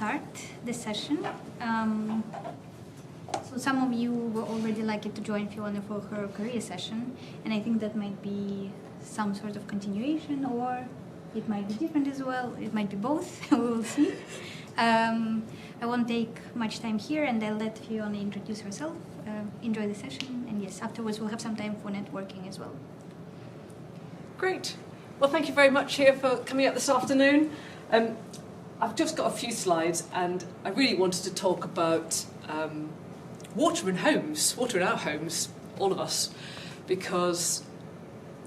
start this session. So some of you were already likely to join Fiona for her career session, and I think that might be some sort of continuation, or it might be different as well. It might be both. We will see. I won't take much time here, and I'll let Fiona introduce herself. Enjoy the session, and yes, afterwards we'll have some time for networking as well. Great. Well, thank you very much here for coming out this afternoon. I've just got a few slides, and I really wanted to talk about water in homes, water in our homes, all of us, because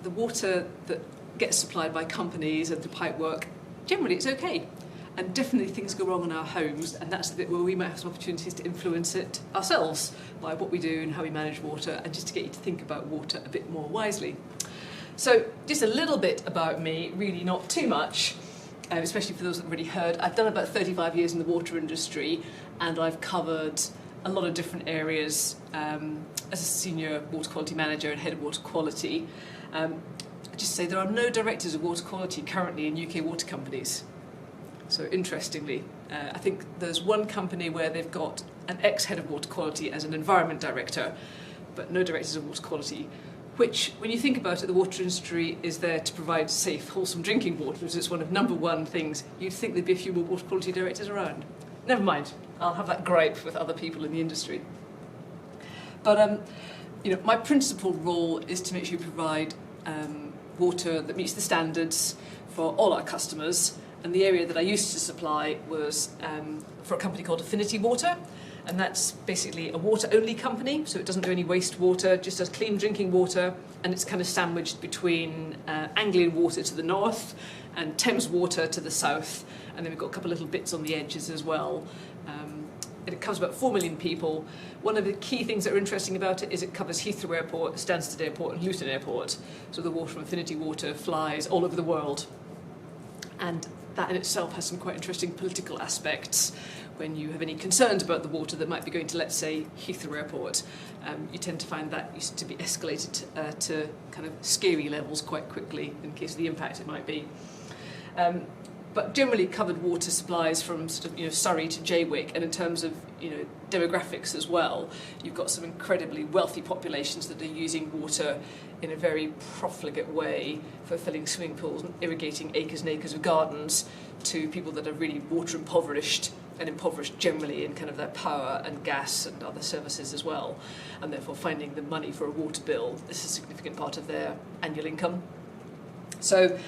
the water that gets supplied by companies and the pipework, generally it's okay. And definitely things go wrong in our homes, and that's the bit where we might have some opportunities to influence it ourselves by what we do and how we manage water, and just to get you to think about water a bit more wisely. So just a little bit about me, really not too much, especially for those that have already heard. I've done about 35 years in the water industry, and I've covered a lot of different areas as a senior water quality manager and head of water quality. I just say there are no directors of water quality currently in UK water companies. So interestingly, I think there's one company where they've got an ex-head of water quality as an environment director, but no directors of water quality, which, when you think about it, the water industry is there to provide safe, wholesome drinking water, which is one of number one things. You'd think there'd be a few more water quality directors around. Never mind, I'll have that gripe with other people in the industry. But my principal role is to make sure we provide water that meets the standards for all our customers. And the area that I used to supply was for a company called Affinity Water, and that's basically a water-only company, so it doesn't do any wastewater, just does clean drinking water, and it's kind of sandwiched between Anglian water to the north and Thames water to the south, and then we've got a couple of little bits on the edges as well. And it covers about 4 million people. One of the key things that are interesting about it is it covers Heathrow Airport, Stansted Airport, and Luton Airport, so the water from Affinity Water flies all over the world. And that in itself has some quite interesting political aspects. When you have any concerns about the water that might be going to, let's say, Heathrow Airport, you tend to find that used to be escalated to kind of scary levels quite quickly in case of the impact it might be. But generally covered water supplies from sort of Surrey to Jaywick, and in terms of demographics as well, you've got some incredibly wealthy populations that are using water in a very profligate way for filling swimming pools and irrigating acres and acres of gardens, to people that are really water impoverished, and impoverished generally in kind of their power and gas and other services as well, and therefore finding the money for a water bill is a significant part of their annual income. So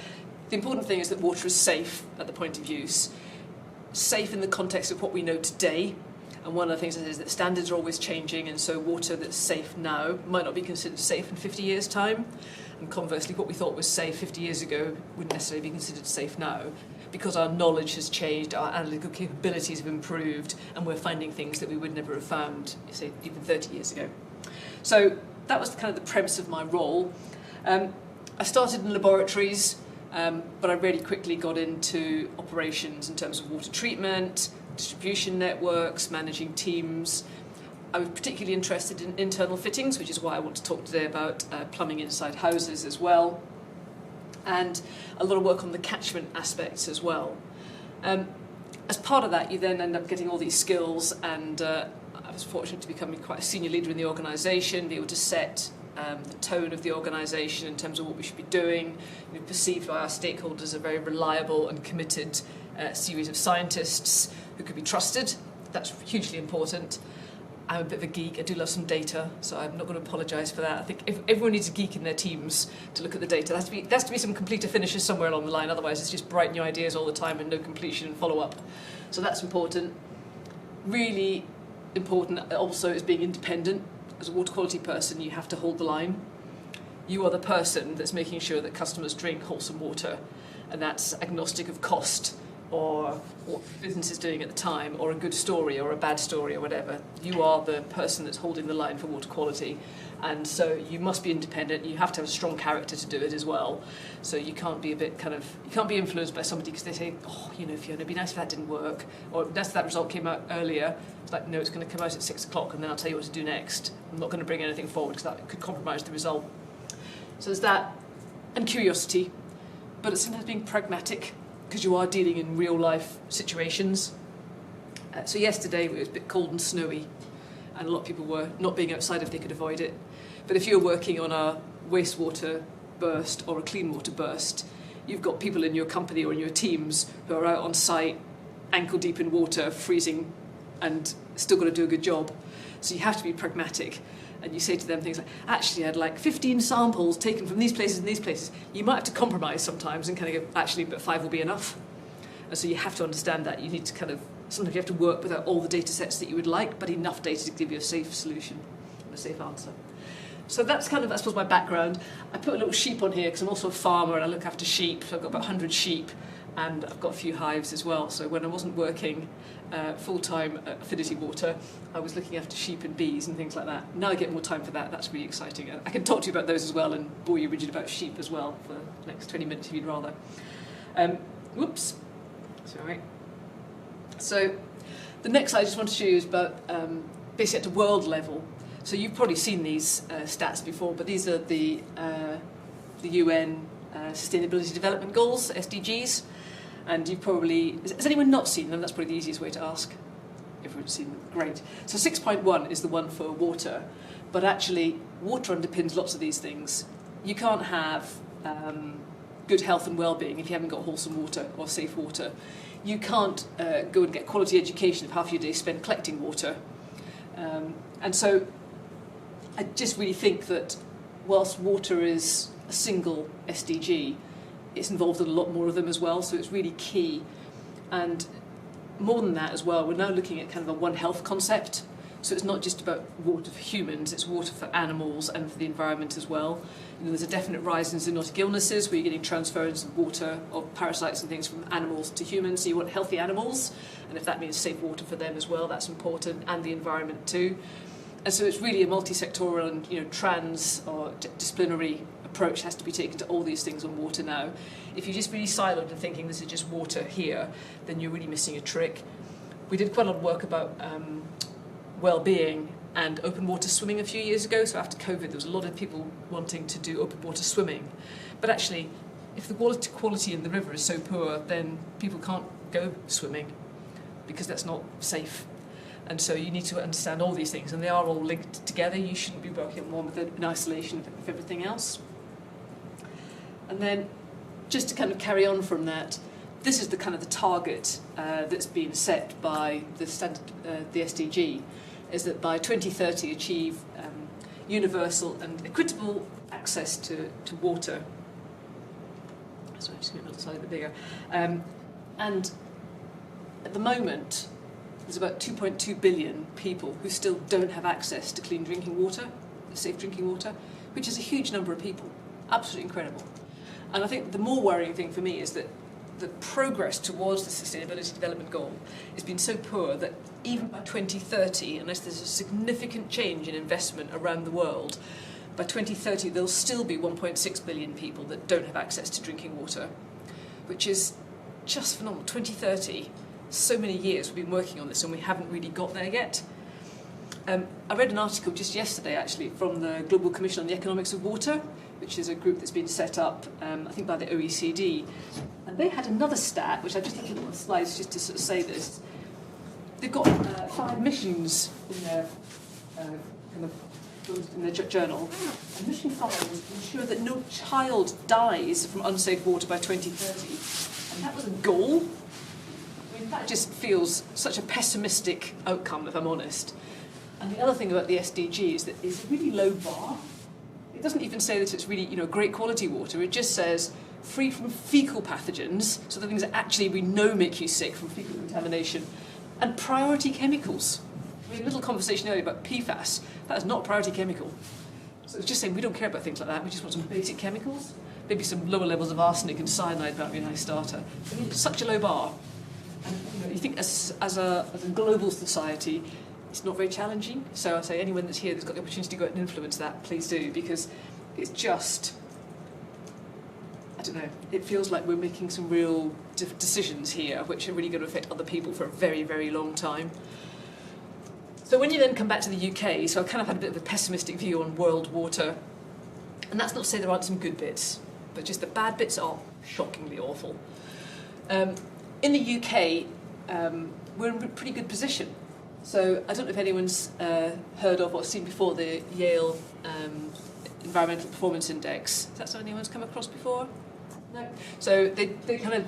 the important thing is that water is safe at the point of use, safe in the context of what we know today. And one of the things is that standards are always changing, and so water that's safe now might not be considered safe in 50 years' time. And conversely, what we thought was safe 50 years ago wouldn't necessarily be considered safe now, because our knowledge has changed, our analytical capabilities have improved, and we're finding things that we would never have found, say, even 30 years ago. So that was kind of the premise of my role. I started in laboratories, but I really quickly got into operations in terms of water treatment, distribution networks, managing teams. I was particularly interested in internal fittings, which is why I want to talk today about plumbing inside houses as well, and a lot of work on the catchment aspects as well. As part of that, you then end up getting all these skills, and I was fortunate to become quite a senior leader in the organisation, be able to set the tone of the organisation in terms of what we should be doing, perceived by our stakeholders as a very reliable and committed series of scientists who could be trusted. That's hugely important. I'm a bit of a geek. I do love some data, so I'm not going to apologise for that. I think everyone needs a geek in their teams to look at the data. There has to be some completer finishes somewhere along the line, otherwise it's just bright new ideas all the time and no completion and follow-up. So that's important. Really important also is being independent. As a water quality person, you have to hold the line. You are the person that's making sure that customers drink wholesome water, and that's agnostic of cost or what the business is doing at the time, or a good story or a bad story or whatever. You are the person that's holding the line for water quality, and so you must be independent. You have to have a strong character to do it as well. So you can't be you can't be influenced by somebody because they say, oh, Fiona, it'd be nice if that didn't work, or nice if that result came out earlier. It's like, no, it's going to come out at 6 o'clock, and then I'll tell you what to do next. I'm not going to bring anything forward because that could compromise the result. So there's that, and curiosity, but it's sometimes being pragmatic, because you are dealing in real life situations. So yesterday it was a bit cold and snowy, and a lot of people were not being outside if they could avoid it. But if you're working on a wastewater burst or a clean water burst, you've got people in your company or in your teams who are out on site, ankle deep in water, freezing, and still got to do a good job. So you have to be pragmatic. And you say to them things like, actually, I'd like 15 samples taken from these places and these places. You might have to compromise sometimes and kind of go, actually, but 5 will be enough. And so you have to understand that. You need to kind of, sometimes you have to work without all the data sets that you would like, but enough data to give you a safe solution, a safe answer. So that's kind of, I suppose, my background. I put a little sheep on here because I'm also a farmer and I look after sheep. So I've got about 100 sheep and I've got a few hives as well. So when I wasn't working full-time at Affinity Water, I was looking after sheep and bees and things like that. Now I get more time for that. That's really exciting. I can talk to you about those as well and bore you rigid about sheep as well for the next 20 minutes if you'd rather. Whoops. Sorry. So the next slide I just want to show you is about basically at the world level. So you've probably seen these stats before, but these are the UN Sustainability Development Goals, SDGs, and you've probably... Has anyone not seen them? That's probably the easiest way to ask. Everyone's seen them. Great. So 6.1 is the one for water, but actually water underpins lots of these things. You can't have good health and well-being if you haven't got wholesome water or safe water. You can't go and get quality education if half your day is spent collecting water. And so I just really think that whilst water is a single SDG, it's involved in a lot more of them as well, so it's really key. And more than that as well, we're now looking at kind of a One Health concept. So it's not just about water for humans, it's water for animals and for the environment as well. You know, there's a definite rise in zoonotic illnesses where you're getting transference of water, of parasites and things from animals to humans, so you want healthy animals, and if that means safe water for them as well, that's important, and the environment too. And so it's really a multi-sectoral and trans or disciplinary approach has to be taken to all these things on water now. If you're just really siloed and thinking this is just water here, then you're really missing a trick. We did quite a lot of work about well-being and open water swimming a few years ago. So after COVID, there was a lot of people wanting to do open water swimming. But actually, if the quality in the river is so poor, then people can't go swimming because that's not safe. And so you need to understand all these things, and they are all linked together. You shouldn't be working on one in isolation of everything else. And then, just to kind of carry on from that, this is the kind of the target that's been set by the standard, the SDG, is that by 2030 achieve universal and equitable access to water. Sorry, just make it slightly bit bigger. And at the moment, there's about 2.2 billion people who still don't have access to clean drinking water, safe drinking water, which is a huge number of people. Absolutely incredible. And I think the more worrying thing for me is that the progress towards the Sustainability Development Goal has been so poor that even by 2030, unless there's a significant change in investment around the world, by 2030 there'll still be 1.6 billion people that don't have access to drinking water, which is just phenomenal. 2030. So many years we've been working on this and we haven't really got there yet. I read an article just yesterday actually from the Global Commission on the Economics of Water, which is a group that's been set up I think by the OECD, and they had another stat which I just put on the slides just to sort of say this. They've got 5 missions in their in their journal, and mission 5 was to ensure that no child dies from unsafe water by 2030, and that was a goal. I mean, that just feels such a pessimistic outcome, if I'm honest. And the other thing about the SDG is that it's a really low bar. It doesn't even say that it's really, great quality water. It just says free from fecal pathogens, so the things that actually we know make you sick from fecal contamination, and priority chemicals. We had a little conversation earlier about PFAS. That is not a priority chemical. So it's just saying we don't care about things like that. We just want some basic chemicals. Maybe some lower levels of arsenic and cyanide might be a nice starter. I mean, it's such a low bar. And you think as a global society, it's not very challenging. So I say anyone that's here that's got the opportunity to go out and influence that, please do, because it's just, I don't know, it feels like we're making some real decisions here which are really going to affect other people for a very, very long time. So when you then come back to the UK, so I kind of had a bit of a pessimistic view on world water, and that's not to say there aren't some good bits, but just the bad bits are shockingly awful. In the UK, we're in a pretty good position. So I don't know if anyone's heard of or seen before the Yale Environmental Performance Index. Is that something anyone's come across before? No? So they kind of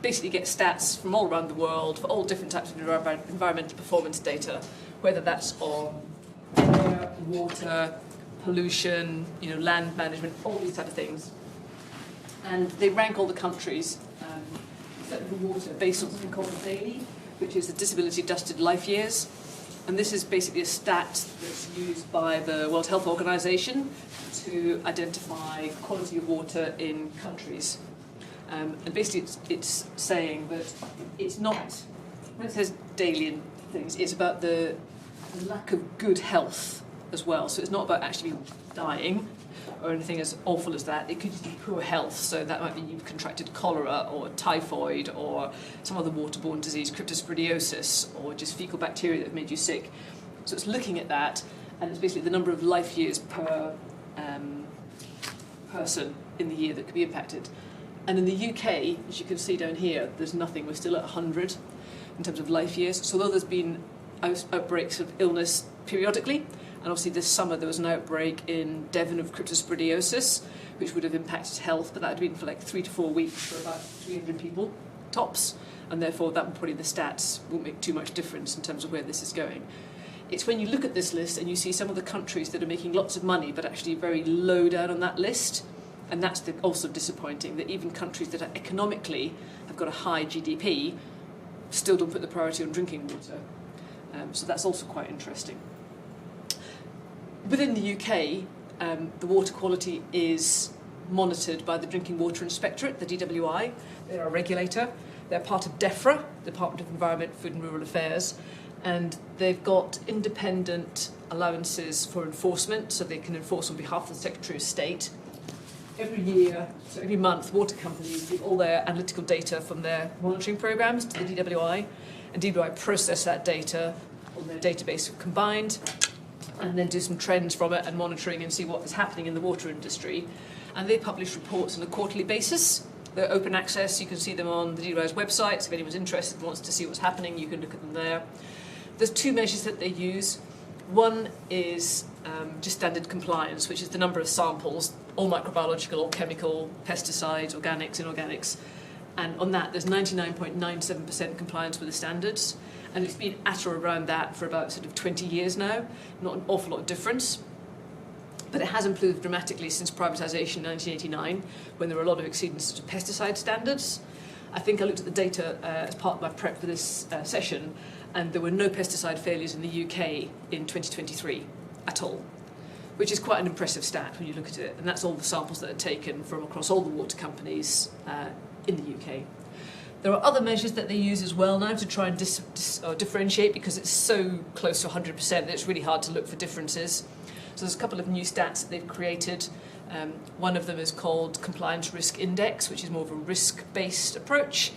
basically get stats from all around the world for all different types of environmental performance data, whether that's on air, water, pollution, land management, all these type of things. And they rank all the countries, except for water, based on something called the DALY, which is the Disability Adjusted Life Years. And this is basically a stat that's used by the World Health Organization to identify quality of water in countries. And basically it's saying that it's not, when it says daily and things, it's about the lack of good health as well. So it's not about actually dying or anything as awful as that. It could just be poor health. So that might be you've contracted cholera or typhoid or some other waterborne disease, cryptosporidiosis, or just fecal bacteria that have made you sick. So it's looking at that, and it's basically the number of life years per person in the year that could be impacted. And in the UK, as you can see down here, there's nothing. We're still at 100 in terms of life years. So although there's been outbreaks of illness periodically, and obviously this summer there was an outbreak in Devon of cryptosporidiosis, which would have impacted health, but that had been for like 3 to 4 weeks for about 300 people, tops, and therefore that would probably, the stats won't make too much difference in terms of where this is going. It's when you look at this list and you see some of the countries that are making lots of money but actually very low down on that list, and that's also disappointing, that even countries that are economically have got a high GDP still don't put the priority on drinking water. So that's also quite interesting. Within the UK, the water quality is monitored by the Drinking Water Inspectorate, the DWI. They're a regulator. They're part of DEFRA, Department of Environment, Food and Rural Affairs, and they've got independent allowances for enforcement, so they can enforce on behalf of the Secretary of State. Every year, so every month, water companies give all their analytical data from their monitoring programs to the DWI, and DWI process that data on their database combined, and then do some trends from it and monitoring and see what is happening in the water industry. And they publish reports on a quarterly basis. They're open access, you can see them on the DWI's website, so if anyone's interested and wants to see what's happening, you can look at them there. There's 2 measures that they use. One is just standard compliance, which is the number of samples, all microbiological, all chemical, pesticides, organics, inorganics. And on that, there's 99.97% compliance with the standards. And it's been at or around that for about sort of 20 years now. Not an awful lot of difference. But it has improved dramatically since privatisation in 1989, when there were a lot of exceedance to pesticide standards. I think I looked at the data as part of my prep for this session, and there were no pesticide failures in the UK in 2023 at all, which is quite an impressive stat when you look at it. And that's all the samples that are taken from across all the water companies in the UK. There are other measures that they use as well now to try and differentiate, because it's so close to 100% that it's really hard to look for differences. So there's a couple of new stats that they've created. One of them is called Compliance Risk Index, which is more of a risk-based approach.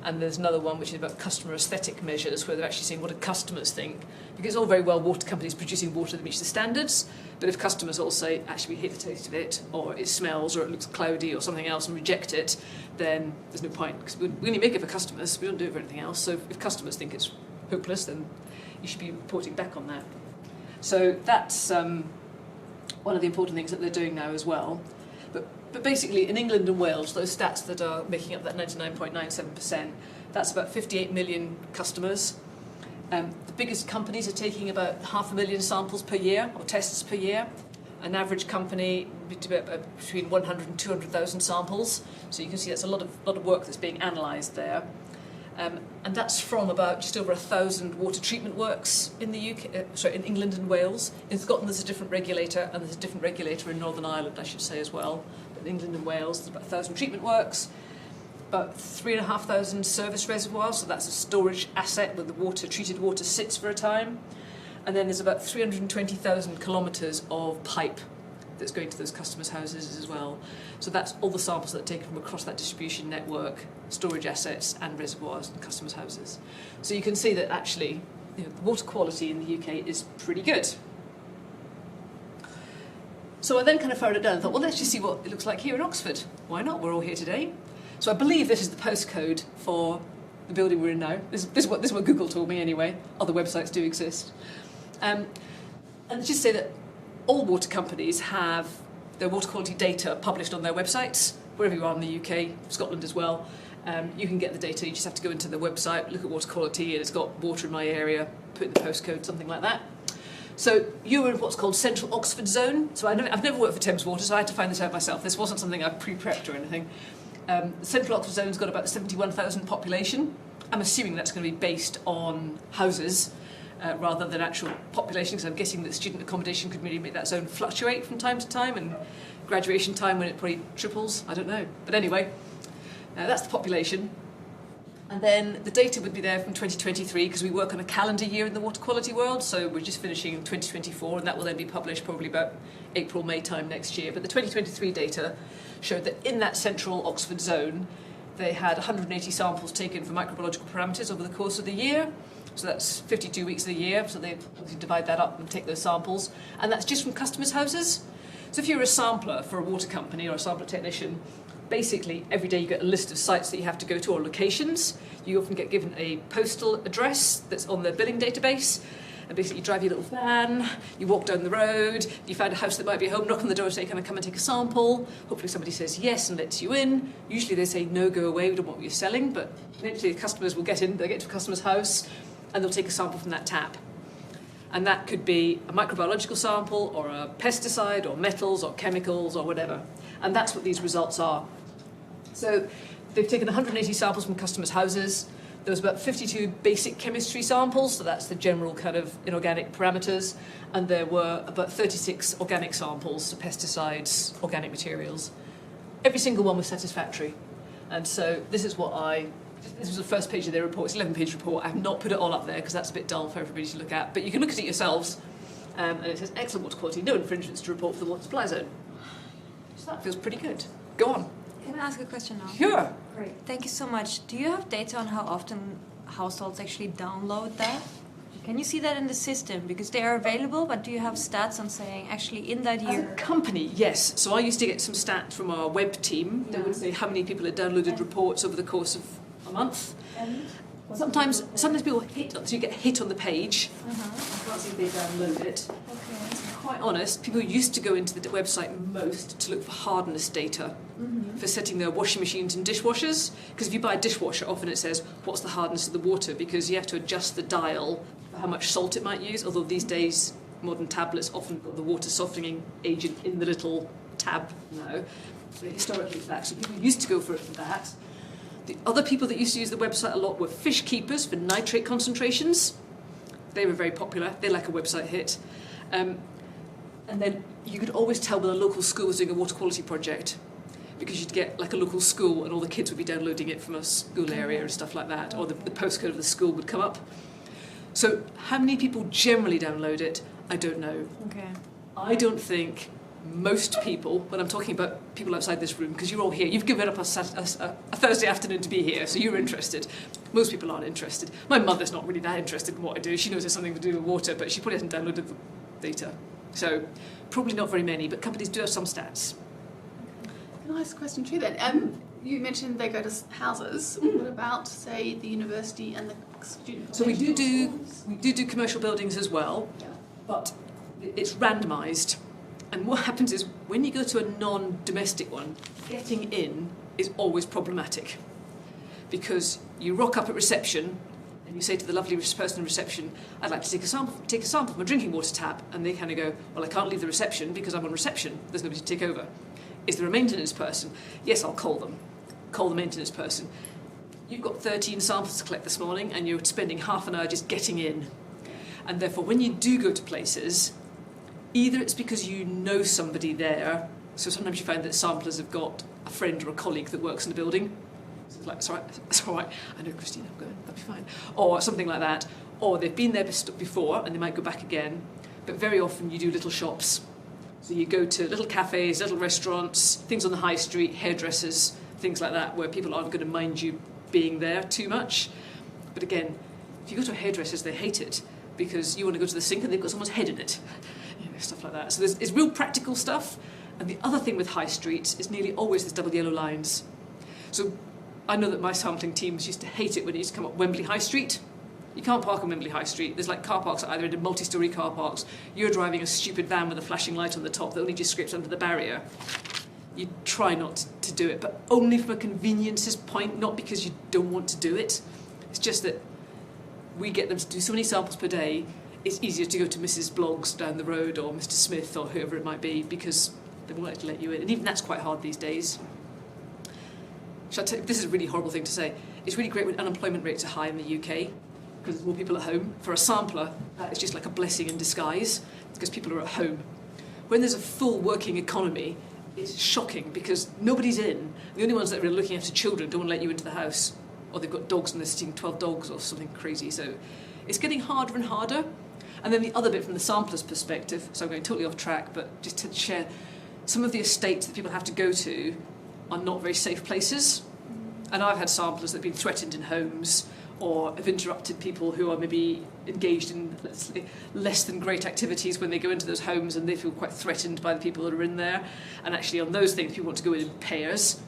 And there's another one which is about customer aesthetic measures, where they're actually saying what do customers think. Because it's all very well water companies producing water that meets the standards, but if customers all say, actually we hate the taste of it, or it smells, or it looks cloudy, or something else, and reject it, then there's no point. Because we only make it for customers, we don't do it for anything else. So if customers think it's hopeless, then you should be reporting back on that. So that's one of the important things that they're doing now as well. But basically, in England and Wales, those stats that are making up that 99.97%, that's about 58 million customers. The biggest companies are taking about 500,000 samples per year, or tests per year. An average company would do between 100 and 200,000 samples. So you can see that's a lot of work that's being analysed there. And that's from about just over 1,000 water treatment works in the UK, in England and Wales. In Scotland, there's a different regulator, and there's a different regulator in Northern Ireland, I should say, as well. But in England and Wales, there's about 1,000 treatment works, about 3,500 service reservoirs, so that's a storage asset where the treated water sits for a time. And then there's about 320,000 kilometres of pipe that's going to those customers' houses as well. So that's all the samples that are taken from across that distribution network, storage assets and reservoirs and customers' houses. So you can see that actually the water quality in the UK is pretty good. So I then kind of followed it down and thought, well, let's just see what it looks like here in Oxford. Why not? We're all here today. So I believe this is the postcode for the building we're in now. This is what Google told me anyway. Other websites do exist. And just say that all water companies have their water quality data published on their websites, wherever you are in the UK, Scotland as well. You can get the data, you just have to go into the website, look at water quality, and it's got water in my area, put in the postcode, something like that. So you were in what's called Central Oxford Zone. So I've never worked for Thames Water, so I had to find this out myself. This wasn't something I pre-prepped or anything. The Central Oxford Zone's got about 71,000 population. I'm assuming that's going to be based on houses rather than actual population, because I'm guessing that student accommodation could really make that zone fluctuate from time to time, and graduation time when it probably triples, I don't know. But anyway, that's the population. And then the data would be there from 2023, because we work on a calendar year in the water quality world, so we're just finishing in 2024, and that will then be published probably about April, May time next year. But the 2023 data showed that in that central Oxford zone, they had 180 samples taken for microbiological parameters over the course of the year. So that's 52 weeks of the year, so they obviously divide that up and take those samples. And that's just from customers' houses. So if you're a sampler for a water company or a sampler technician, basically every day you get a list of sites that you have to go to, or locations. You often get given a postal address that's on their billing database, and basically you drive your little van, you walk down the road, you find a house that might be home, knock on the door and say, can I come and take a sample? Hopefully somebody says yes and lets you in. Usually they say no, go away, we don't want what you're selling, but eventually the customers will get in, they'll get to a customer's house and they'll take a sample from that tap. And that could be a microbiological sample or a pesticide or metals or chemicals or whatever. And that's what these results are. So they've taken 180 samples from customers' houses. There was about 52 basic chemistry samples, so that's the general kind of inorganic parameters. And there were about 36 organic samples, so pesticides, organic materials. Every single one was satisfactory. And so this was the first page of their report. It's an 11-page report. I have not put it all up there because that's a bit dull for everybody to look at. But you can look at it yourselves. And it says, excellent water quality, no infringements to report for the water supply zone. So that feels pretty good. Go on. Can I ask a question now? Sure. Great. Thank you so much. Do you have data on how often households actually download that? Can you see that in the system? Because they are available, but do you have stats on saying actually in that As year? a company, yes. So I used to get some stats from our web team that would say how many people had downloaded reports over the course of a month. Sometimes people hit, so you get hit on the page. I can't see if they download it. Okay. To be quite honest, people used to go into the website most to look for hardness data for setting their washing machines and dishwashers. Because if you buy a dishwasher, often it says, what's the hardness of the water? Because you have to adjust the dial for how much salt it might use. Although these days, modern tablets often got the water softening agent in the little tab now. So historically, it's that. So people used to go for it for that. The other people that used to use the website a lot were fish keepers for nitrate concentrations. They were very popular. They're like a website hit. And then you could always tell when a local school was doing a water quality project, because you'd get like a local school and all the kids would be downloading it from a school area and stuff like that, or the postcode of the school would come up. So how many people generally download it, I don't know. Okay. I don't think most people, when I'm talking about people outside this room, because you're all here, you've given up a Thursday afternoon to be here, so you're interested. Most people aren't interested. My mother's not really that interested in what I do. She knows it's something to do with water, but she probably hasn't downloaded the data. So probably not very many, but companies do have some stats. Can I ask a question too then? You mentioned they go to houses. What about, say, the university and the student? So we do do commercial buildings as well, but it's randomised. And what happens is when you go to a non-domestic one, getting in is always problematic, because you rock up at reception and you say to the lovely person in reception, I'd like to take a sample from a drinking water tap, and they kind of go, well, I can't leave the reception because I'm on reception, there's nobody to take over. Is there a maintenance person? Yes, I'll call them. Call the maintenance person. You've got 13 samples to collect this morning and you're spending half an hour just getting in. And therefore, when you do go to places, either it's because you know somebody there, so sometimes you find that samplers have got a friend or a colleague that works in the building. So it's like, it's all right, I know Christine, I'm going, that'll be fine. Or something like that. Or they've been there before and they might go back again. But very often you do little shops. So you go to little cafes, little restaurants, things on the high street, hairdressers, things like that, where people aren't going to mind you being there too much. But again, if you go to a hairdresser's, they hate it because you want to go to the sink and they've got someone's head in it. Stuff like that. So it's real practical stuff. And the other thing with high streets is nearly always there's double yellow lines. So I know that my sampling teams used to hate it when it used to come up Wembley High Street. You can't park on Wembley High Street. There's like car parks either in multi-storey car parks. You're driving a stupid van with a flashing light on the top that only just scrapes under the barrier. You try not to do it, but only from a conveniences point, not because you don't want to do it. It's just that we get them to do so many samples per day, it's easier to go to Mrs. Bloggs down the road or Mr. Smith or whoever it might be because they won't actually let you in. And even that's quite hard these days. This is a really horrible thing to say. It's really great when unemployment rates are high in the UK because there's more people at home. For a sampler, that is just like a blessing in disguise because people are at home. When there's a full working economy, it's shocking because nobody's in. The only ones that are looking after children don't want to let you into the house. Or they've got dogs and they're sitting 12 dogs or something crazy. So it's getting harder and harder. And then the other bit from the sampler's perspective, so I'm going totally off track, but just to share, some of the estates that people have to go to are not very safe places. And I've had samplers that have been threatened in homes or have interrupted people who are maybe engaged in, let's say, less than great activities when they go into those homes and they feel quite threatened by the people that are in there. And actually on those things, people want to go in pairs.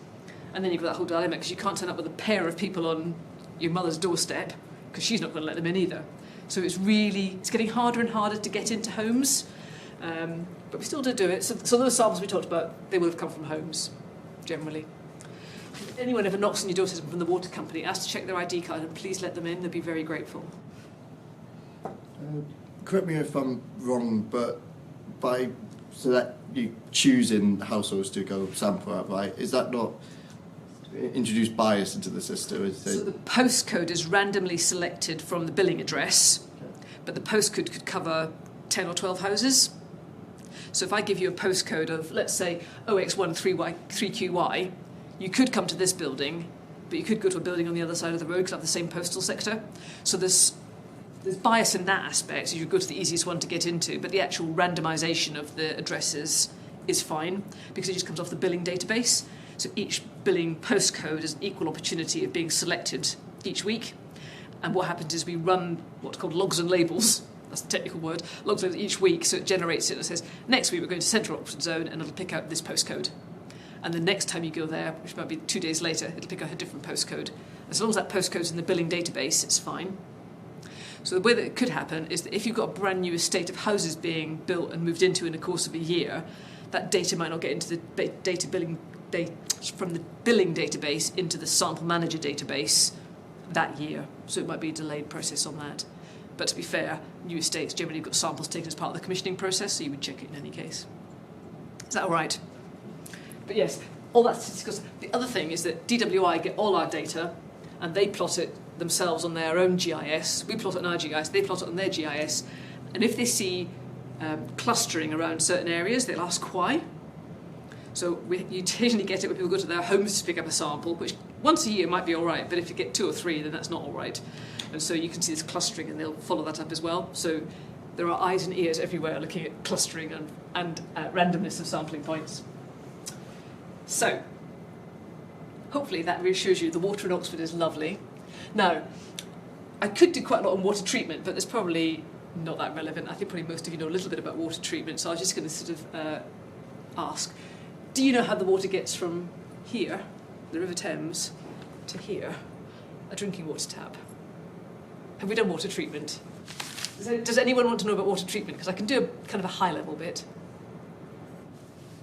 And then you've got that whole dilemma because you can't turn up with a pair of people on your mother's doorstep because she's not going to let them in either. So it's getting harder and harder to get into homes. But we still do it. So those samples we talked about, they will have come from homes, generally. If anyone ever knocks on your door from the water company, ask to check their ID card and please let them in. They'll be very grateful. Correct me if I'm wrong, but so that you choosing households to go sample out, right? Is that not introduce bias into the system? So the postcode is randomly selected from the billing address, but the postcode could cover 10 or 12 houses. So if I give you a postcode of, let's say, OX13QY, you could come to this building, but you could go to a building on the other side of the road because I have the same postal sector. So there's bias in that aspect, so you go to the easiest one to get into, but the actual randomisation of the addresses is fine because it just comes off the billing database. So each billing postcode is an equal opportunity of being selected each week. And what happens is we run what's called logs and labels, that's the technical word, logs and labels each week, so it generates it and it says, next week we're going to Central Oxford Zone and it'll pick out this postcode. And the next time you go there, which might be 2 days later, it'll pick out a different postcode. As long as that postcode's in the billing database, it's fine. So the way that it could happen is that if you've got a brand new estate of houses being built and moved into in the course of a year, that data might not get into the from the billing database into the sample manager database that year. So it might be a delayed process on that. But to be fair, new estates generally have got samples taken as part of the commissioning process, so you would check it in any case. Is that all right? But yes, all that's because the other thing is that DWI get all our data and they plot it themselves on their own GIS. We plot it on our GIS, they plot it on their GIS. And if they see clustering around certain areas, they'll ask why. So you occasionally get it when people go to their homes to pick up a sample, which once a year might be all right, but if you get 2 or 3, then that's not all right. And so you can see this clustering, and they'll follow that up as well. So there are eyes and ears everywhere looking at clustering and randomness of sampling points. So hopefully that reassures you the water in Oxford is lovely. Now, I could do quite a lot on water treatment, but there's probably not that relevant. I think probably most of you know a little bit about water treatment, so I was just going to sort of ask, do you know how the water gets from here, the River Thames, to here, a drinking water tap? Have we done water treatment? Does anyone want to know about water treatment? Because I can do a kind of a high-level bit.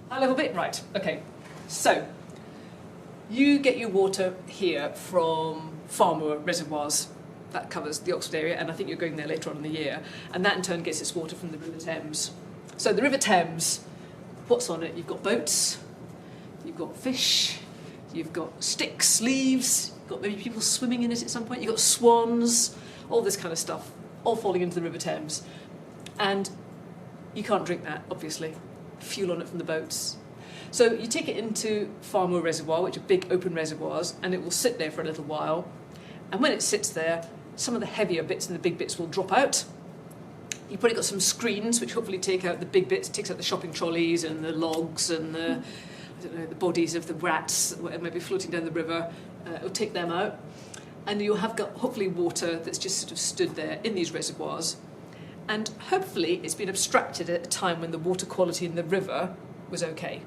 High-level bit? Right, okay. So, you get your water here from Farmer reservoirs. That covers the Oxford area, and I think you're going there later on in the year. And that in turn gets its water from the River Thames. So the River Thames, what's on it? You've got boats, you've got fish, you've got sticks, leaves, you've got maybe people swimming in it at some point, you've got swans, all this kind of stuff, all falling into the River Thames. And you can't drink that, obviously. Fuel on it from the boats. So you take it into Farmer Reservoir, which are big open reservoirs, and it will sit there for a little while. And when it sits there, some of the heavier bits and the big bits will drop out. You've probably got some screens which hopefully take out the big bits, takes out the shopping trolleys and the logs and the bodies of the rats that might be floating down the river. It'll take them out. And you'll have got hopefully water that's just sort of stood there in these reservoirs. And hopefully it's been abstracted at a time when the water quality in the river was okay.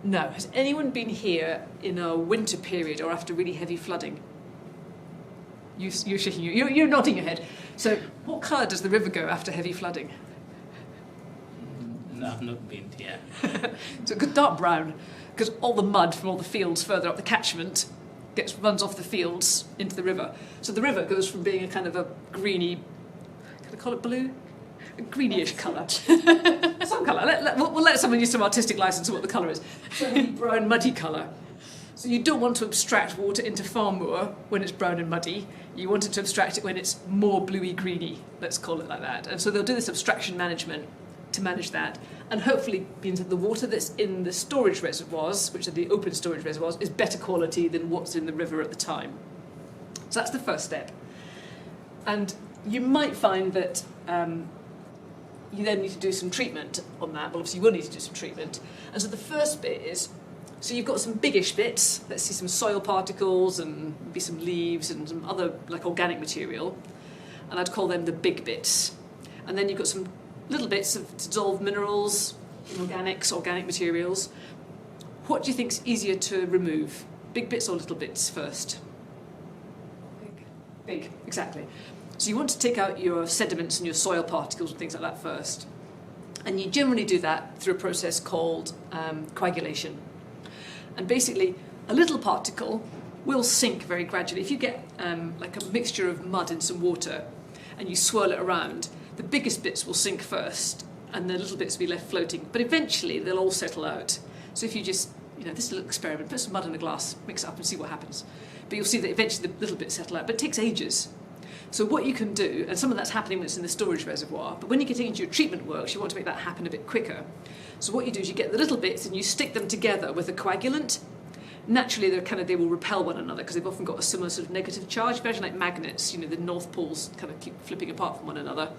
Now, has anyone been here in a winter period or after really heavy flooding? You're shaking you're nodding your head. So what colour does the river go after heavy flooding? No, I've not been here. So it goes dark brown, because all the mud from all the fields further up the catchment runs off the fields into the river. So the river goes from being a kind of a greeny, can I call it blue? A greenish colour. Some colour. We'll let someone use some artistic license of what the colour is. So a brown, muddy colour. So you don't want to abstract water into farm moor when it's brown and muddy. You want it to abstract it when it's more bluey-greeny, let's call it like that. And so they'll do this abstraction management to manage that, and hopefully means that the water that's in the storage reservoirs, which are the open storage reservoirs, is better quality than what's in the river at the time. So that's the first step. And you might find that you then need to do some treatment on that. Well, obviously you will need to do some treatment. And so the first bit is, so you've got some biggish bits, let's see some soil particles and maybe some leaves and some other like organic material, and I'd call them the big bits. And then you've got some little bits of dissolved minerals, inorganics, organic materials. What do you think's easier to remove? Big bits or little bits first? Big, exactly. So you want to take out your sediments and your soil particles and things like that first. And you generally do that through a process called coagulation. And basically, a little particle will sink very gradually. If you get like a mixture of mud and some water and you swirl it around, the biggest bits will sink first and the little bits will be left floating. But eventually, they'll all settle out. So if you just, this is a little experiment, put some mud in a glass, mix it up and see what happens. But you'll see that eventually the little bits settle out. But it takes ages. So what you can do, and some of that's happening when it's in the storage reservoir, but when you're getting into your treatment works, you want to make that happen a bit quicker. So what you do is you get the little bits and you stick them together with a coagulant. Naturally, they will repel one another because they've often got a similar sort of negative charge. Imagine like magnets, the north poles kind of keep flipping apart from one another.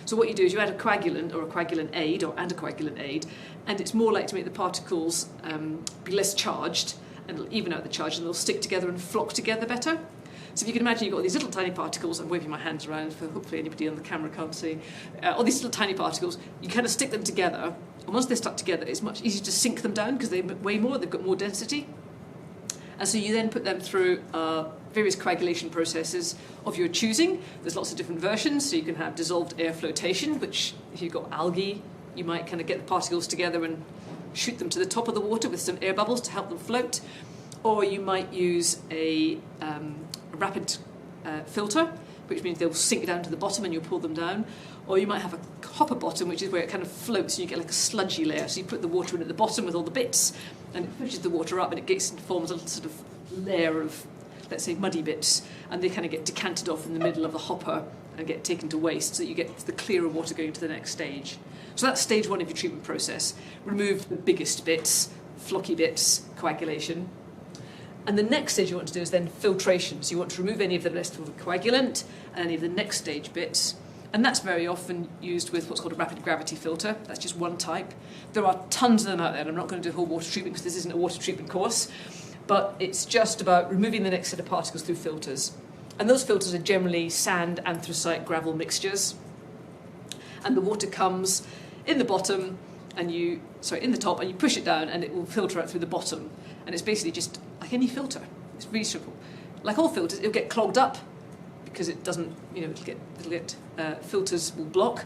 So what you do is you add a coagulant or a coagulant aid or anticoagulant aid, and it's more likely to make the particles be less charged, and it'll even out the charge, and they'll stick together and flock together better. So if you can imagine you've got these little tiny particles, I'm waving my hands around for hopefully anybody on the camera can't see, all these little tiny particles, you kind of stick them together, and once they're stuck together, it's much easier to sink them down because they weigh more, they've got more density. And so you then put them through various coagulation processes of your choosing. There's lots of different versions, so you can have dissolved air flotation, which if you've got algae, you might kind of get the particles together and shoot them to the top of the water with some air bubbles to help them float. Or you might use a rapid filter, which means they'll sink down to the bottom and you'll pull them down. Or you might have a hopper bottom, which is where it kind of floats and you get like a sludgy layer. So you put the water in at the bottom with all the bits, and it pushes the water up and it forms a little sort of layer of, let's say, muddy bits, and they kind of get decanted off in the middle of the hopper and get taken to waste, so that you get the clearer water going to the next stage. So that's stage one of your treatment process. Remove the biggest bits, flocky bits, coagulation. And the next stage you want to do is then filtration. So you want to remove any of the rest of the coagulant and any of the next stage bits. And that's very often used with what's called a rapid gravity filter. That's just one type. There are tons of them out there, and I'm not going to do a whole water treatment because this isn't a water treatment course. But it's just about removing the next set of particles through filters. And those filters are generally sand, anthracite, gravel mixtures. And the water comes in the bottom, in the top, and you push it down and it will filter out through the bottom. And it's basically just like any filter. It's really simple. Like all filters, it'll get clogged up because it doesn't, filters will block.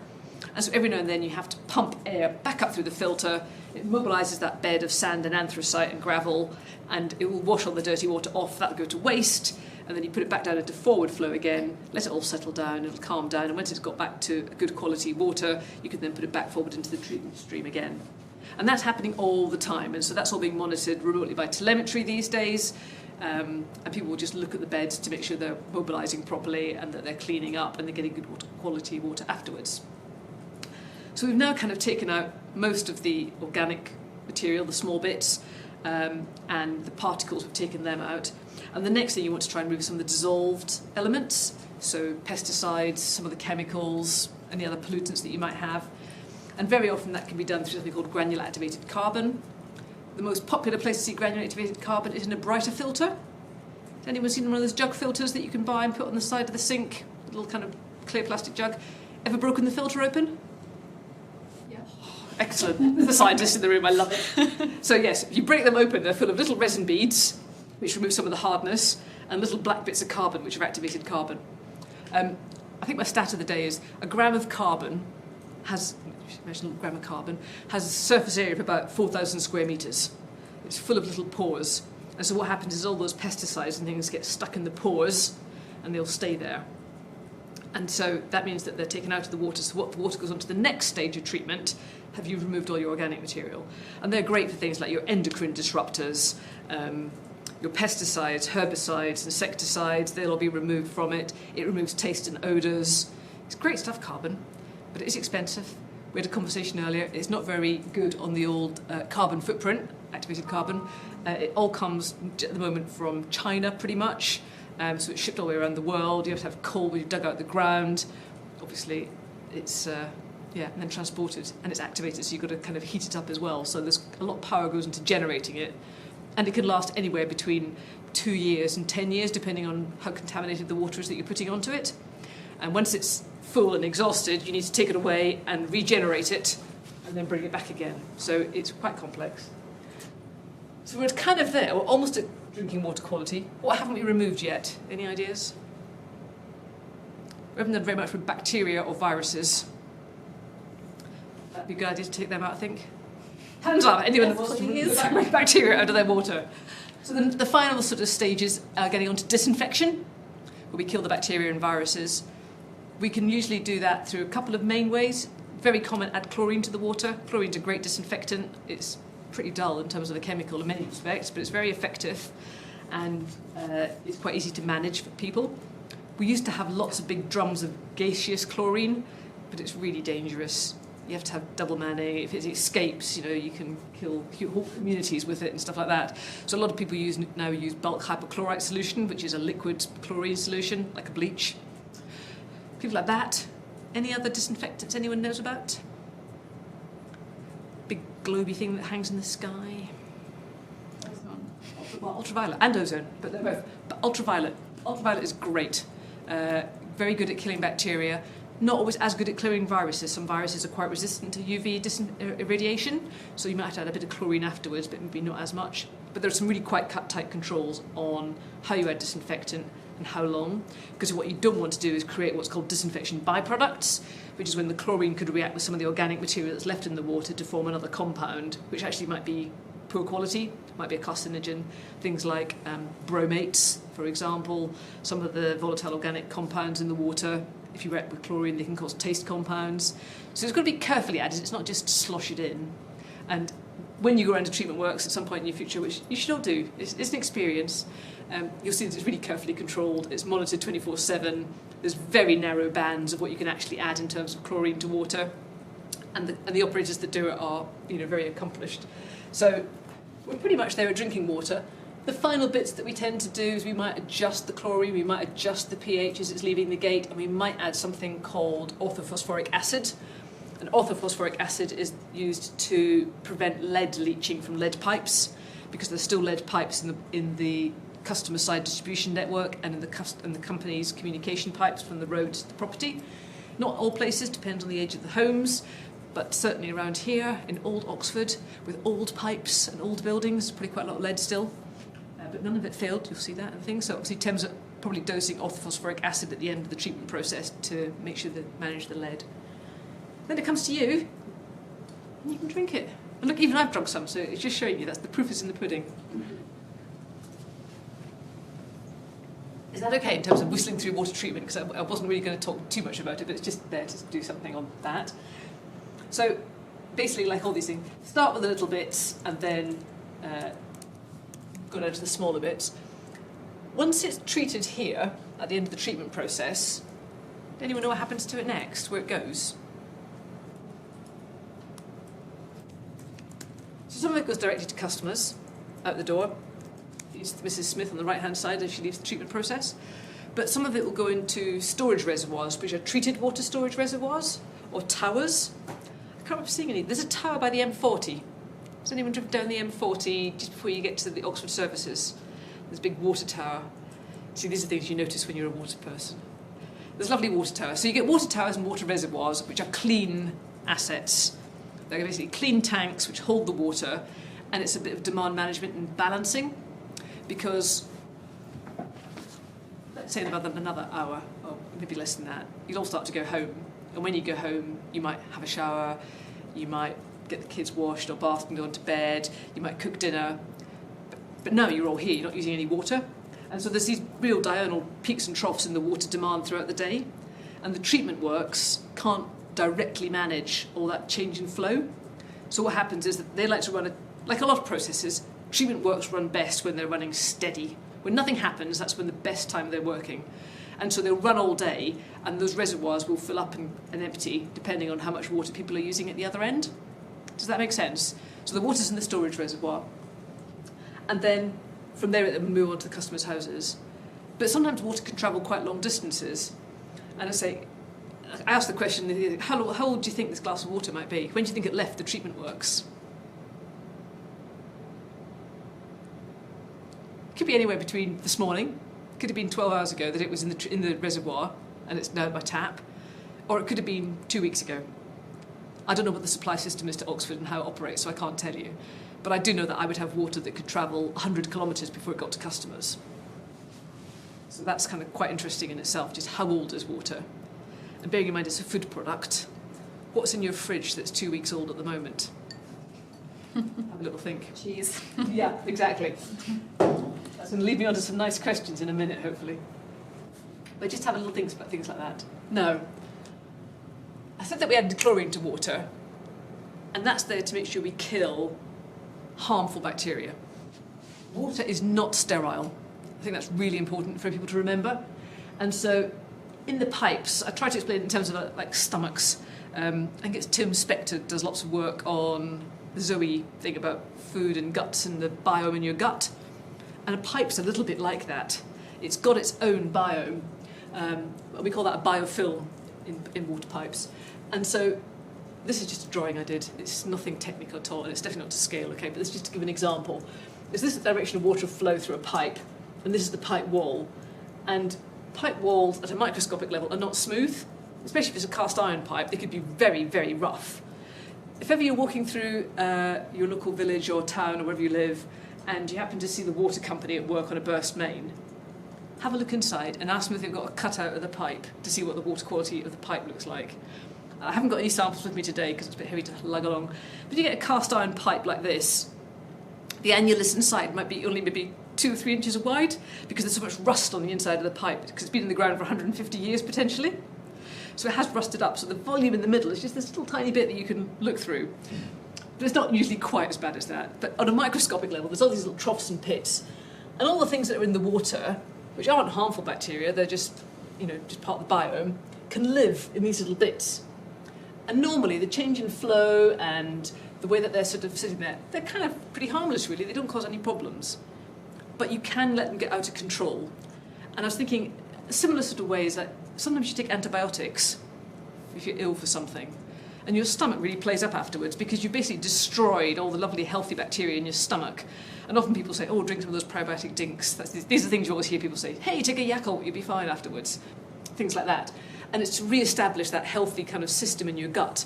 And so every now and then you have to pump air back up through the filter. It mobilises that bed of sand and anthracite and gravel, and it will wash all the dirty water off. That'll go to waste, and then you put it back down into forward flow again, let it all settle down, it'll calm down, and once it's got back to a good quality water, you can then put it back forward into the treatment stream again. And that's happening all the time, and so that's all being monitored remotely by telemetry these days, and people will just look at the beds to make sure they're mobilising properly and that they're cleaning up and they're getting good quality water afterwards. So we've now kind of taken out most of the organic material, the small bits, and the particles, we've taken them out. And the next thing you want to try and remove some of the dissolved elements, so pesticides, some of the chemicals, any other pollutants that you might have. And very often that can be done through something called granular activated carbon. The most popular place to see granular activated carbon is in a brighter filter. Has anyone seen one of those jug filters that you can buy and put on the side of the sink? A little kind of clear plastic jug. Ever broken the filter open? Yeah. Excellent. There's a scientist in the room, I love it. So yes, if you break them open, they're full of little resin beads, which remove some of the hardness, and little black bits of carbon, which are activated carbon. I think my stat of the day is a gram of carbon has, imagine a little gram of carbon, has a surface area of about 4,000 square metres. It's full of little pores. And so what happens is all those pesticides and things get stuck in the pores, and they'll stay there. And so that means that they're taken out of the water. So what the water goes on to the next stage of treatment, have you removed all your organic material? And they're great for things like your endocrine disruptors, your pesticides, herbicides, insecticides. They'll all be removed from it. It removes taste and odours. It's great stuff, carbon, but it is expensive. We had a conversation earlier. It's not very good on the old carbon footprint, activated carbon. It all comes at the moment from China, pretty much. So it's shipped all the way around the world. You have to have coal when you've dug out the ground. Obviously, it's and then transported, and it's activated, so you've got to kind of heat it up as well. So there's a lot of power goes into generating it, and it can last anywhere between 2 years and 10 years, depending on how contaminated the water is that you're putting onto it. And once it's full and exhausted, you need to take it away and regenerate it, and then bring it back again. So it's quite complex. So we're kind of there. We're almost at drinking water quality. What haven't we removed yet? Any ideas? We haven't done very much with bacteria or viruses. That'd be a good idea to take them out, I think. Hands up, anyone that wants to remove bacteria out of their water. So the final sort of stages are getting on to disinfection, where we kill the bacteria and viruses. We can usually do that through a couple of main ways. Very common, add chlorine to the water. Chlorine's a great disinfectant. It's pretty dull in terms of the chemical in many respects, but it's very effective, and it's quite easy to manage for people. We used to have lots of big drums of gaseous chlorine, but it's really dangerous. You have to have double manning. If it escapes, you can kill whole communities with it and stuff like that. So a lot of people now use bulk hypochlorite solution, which is a liquid chlorine solution, like a bleach. People like that. Any other disinfectants anyone knows about? Big globy thing that hangs in the sky. Well, ultraviolet and ozone, but they're both. But ultraviolet is great. Very good at killing bacteria. Not always as good at clearing viruses. Some viruses are quite resistant to UV irradiation, so you might have to add a bit of chlorine afterwards, but maybe not as much. But there are some really quite tight controls on how you add disinfectant and how long, because what you don't want to do is create what's called disinfection byproducts, which is when the chlorine could react with some of the organic material that's left in the water to form another compound, which actually might be poor quality, might be a carcinogen. Things like bromates, for example, some of the volatile organic compounds in the water, if you react with chlorine, they can cause taste compounds. So it's got to be carefully added, it's not just slosh it in. And when you go around to treatment works at some point in your future, which you should all do, it's an experience, you'll see that it's really carefully controlled, it's monitored 24/7, there's very narrow bands of what you can actually add in terms of chlorine to water, and the operators that do it are very accomplished. So we're pretty much there at drinking water. The final bits that we tend to do is we might adjust the chlorine, we might adjust the pH as it's leaving the gate, and we might add something called orthophosphoric acid. And orthophosphoric acid is used to prevent lead leaching from lead pipes, because there's still lead pipes in the customer side distribution network and in the company's communication pipes from the road to the property. Not all places, depends on the age of the homes, but certainly around here in old Oxford with old pipes and old buildings, probably quite a lot of lead still. But none of it failed, you'll see that and things. So obviously Thames are probably dosing orthophosphoric acid at the end of the treatment process to make sure they manage the lead. Then it comes to you, and you can drink it. And look, even I've drunk some, so it's just showing you that the proof is in the pudding. Is that okay in terms of whistling through water treatment? Because I wasn't really going to talk too much about it, but it's just there to do something on that. So basically, like all these things, start with the little bits and then go down to the smaller bits. Once it's treated here, at the end of the treatment process, does anyone know what happens to it next, where it goes? So some of it goes directly to customers, out the door. It's Mrs. Smith on the right-hand side as she leaves the treatment process. But some of it will go into storage reservoirs, which are treated water storage reservoirs, or towers. I can't remember seeing any. There's a tower by the M40. Has anyone driven down the M40 just before you get to the Oxford services? There's a big water tower. See, these are things you notice when you're a water person. There's lovely water towers. So you get water towers and water reservoirs, which are clean assets They're basically clean tanks which hold the water, and it's a bit of demand management and balancing, because let's say in about another hour, or maybe less than that, you'll all start to go home. And when you go home, you might have a shower, you might get the kids washed or bathed and go to bed, you might cook dinner. But now you're all here, you're not using any water. And so there's these real diurnal peaks and troughs in the water demand throughout the day. And the treatment works can't directly manage all that change in flow. So what happens is that they like to run, like a lot of processes, treatment works run best when they're running steady. When nothing happens, that's when the best time they're working. And so they'll run all day, and those reservoirs will fill up and empty, depending on how much water people are using at the other end. Does that make sense? So the water's in the storage reservoir. And then from there it will move on to the customers' houses. But sometimes water can travel quite long distances. And I ask the question, how old do you think this glass of water might be? When do you think it left the treatment works? It could be anywhere between this morning, could have been 12 hours ago that it was in the reservoir and it's now at my tap, or it could have been 2 weeks ago. I don't know what the supply system is to Oxford and how it operates, so I can't tell you. But I do know that I would have water that could travel 100 kilometres before it got to customers. So that's kind of quite interesting in itself, just how old is water? And bearing in mind it's a food product, what's in your fridge that's 2 weeks old at the moment? Have a little think. Cheese. Yeah, exactly. That's going to lead me on to some nice questions in a minute, hopefully. But just have a little think about things like that. No. I said that we added chlorine to water, and that's there to make sure we kill harmful bacteria. Water is not sterile. I think that's really important for people to remember. And so in the pipes, I try to explain it in terms of like stomachs. I think it's Tim Spector does lots of work on the Zoe thing about food and guts and the biome in your gut. And a pipe's a little bit like that. It's got its own biome. We call that a biofilm in water pipes. And so this is just a drawing I did. It's nothing technical at all, and it's definitely not to scale, okay? But this is just to give an example. This is the direction of water flow through a pipe, and this is the pipe wall. And pipe walls at a microscopic level are not smooth, especially if it's a cast iron pipe. They could be very, very rough. If ever you're walking through your local village or town or wherever you live, and you happen to see the water company at work on a burst main, have a look inside and ask them if they've got a cutout of the pipe to see what the water quality of the pipe looks like. I haven't got any samples with me today because it's a bit heavy to lug along. But you get a cast iron pipe like this, the annulus inside might be only maybe 2 or 3 inches wide because there's so much rust on the inside of the pipe because it's been in the ground for 150 years potentially. So it has rusted up. So the volume in the middle is just this little tiny bit that you can look through. But it's not usually quite as bad as that. But on a microscopic level, there's all these little troughs and pits. And all the things that are in the water, which aren't harmful bacteria, they're just part of the biome, can live in these little bits. And normally the change in flow and the way that they're sort of sitting there, they're kind of pretty harmless really, they don't cause any problems. But you can let them get out of control. And I was thinking, a similar sort of way is that sometimes you take antibiotics if you're ill for something, and your stomach really plays up afterwards because you basically destroyed all the lovely healthy bacteria in your stomach. And often people say, oh, drink some of those probiotic dinks. These are things you always hear people say, hey, take a Yakult, you'll be fine afterwards. Things like that. And it's to re-establish that healthy kind of system in your gut.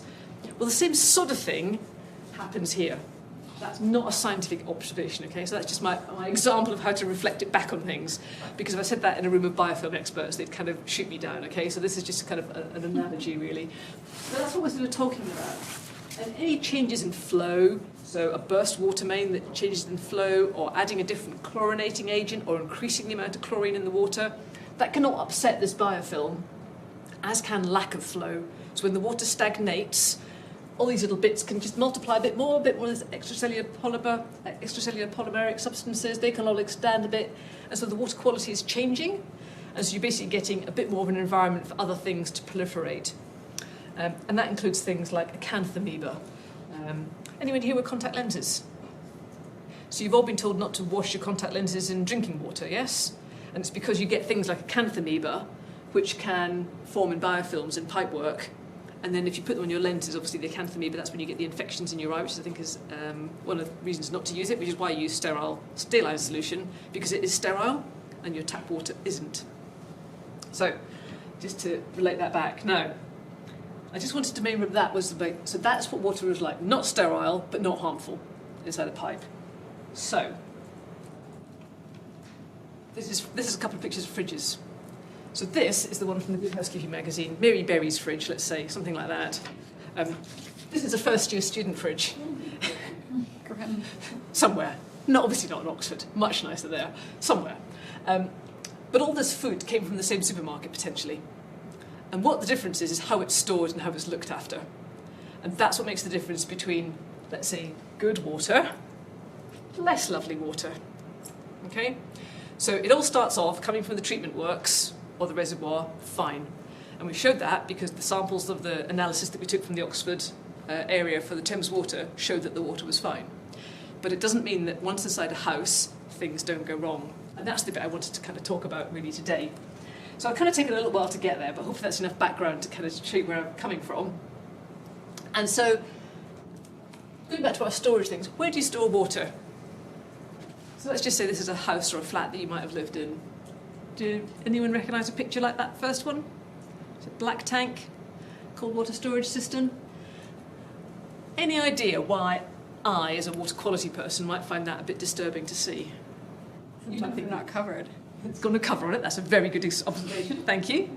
Well, the same sort of thing happens here. That's not a scientific observation, okay? So that's just my example of how to reflect it back on things. Because if I said that in a room of biofilm experts, they'd kind of shoot me down, okay? So this is just kind of an analogy, really. But that's what we're sort of talking about. And any changes in flow, so a burst water main that changes in flow, or adding a different chlorinating agent, or increasing the amount of chlorine in the water, that can all upset this biofilm, as can lack of flow. So when the water stagnates, all these little bits can just multiply a bit more of this extracellular polymeric substances, they can all expand a bit, and so the water quality is changing, and so you're basically getting a bit more of an environment for other things to proliferate. And that includes things like acanthamoeba. Anyone here with contact lenses? So you've all been told not to wash your contact lenses in drinking water, yes? And it's because you get things like acanthamoeba, which can form in biofilms in pipework. And then if you put them on your lenses, obviously the acanthamoeba, that's when you get the infections in your eye, which I think is one of the reasons not to use it, which is why you use sterile saline solution, because it is sterile and your tap water isn't. So, just to relate that back. Now, I just wanted to remember that was the big, so that's what water is like. Not sterile, but not harmful inside a pipe. So, this is a couple of pictures of fridges. So this is the one from the Good Housekeeping magazine, Mary Berry's fridge, let's say, something like that. This is a first-year student fridge. Somewhere. Obviously not in Oxford, much nicer there, somewhere. But all this food came from the same supermarket, potentially. And what the difference is how it's stored and how it's looked after. And that's what makes the difference between, let's say, good water, less lovely water. Okay? So it all starts off coming from the treatment works or the reservoir, fine. And we showed that because the samples of the analysis that we took from the Oxford area for the Thames water showed that the water was fine. But it doesn't mean that once inside a house, things don't go wrong. And that's the bit I wanted to kind of talk about really today. So I've kind of taken a little while to get there, but hopefully that's enough background to kind of show you where I'm coming from. And so, going back to our storage things, where do you store water? So let's just say this is a house or a flat that you might have lived in. Do anyone recognise a picture like that first one? It's a black tank, cold water storage system. Any idea why I, as a water quality person, might find that a bit disturbing to see? You might think not covered. It's got a cover on it. That's a very good observation. Thank you.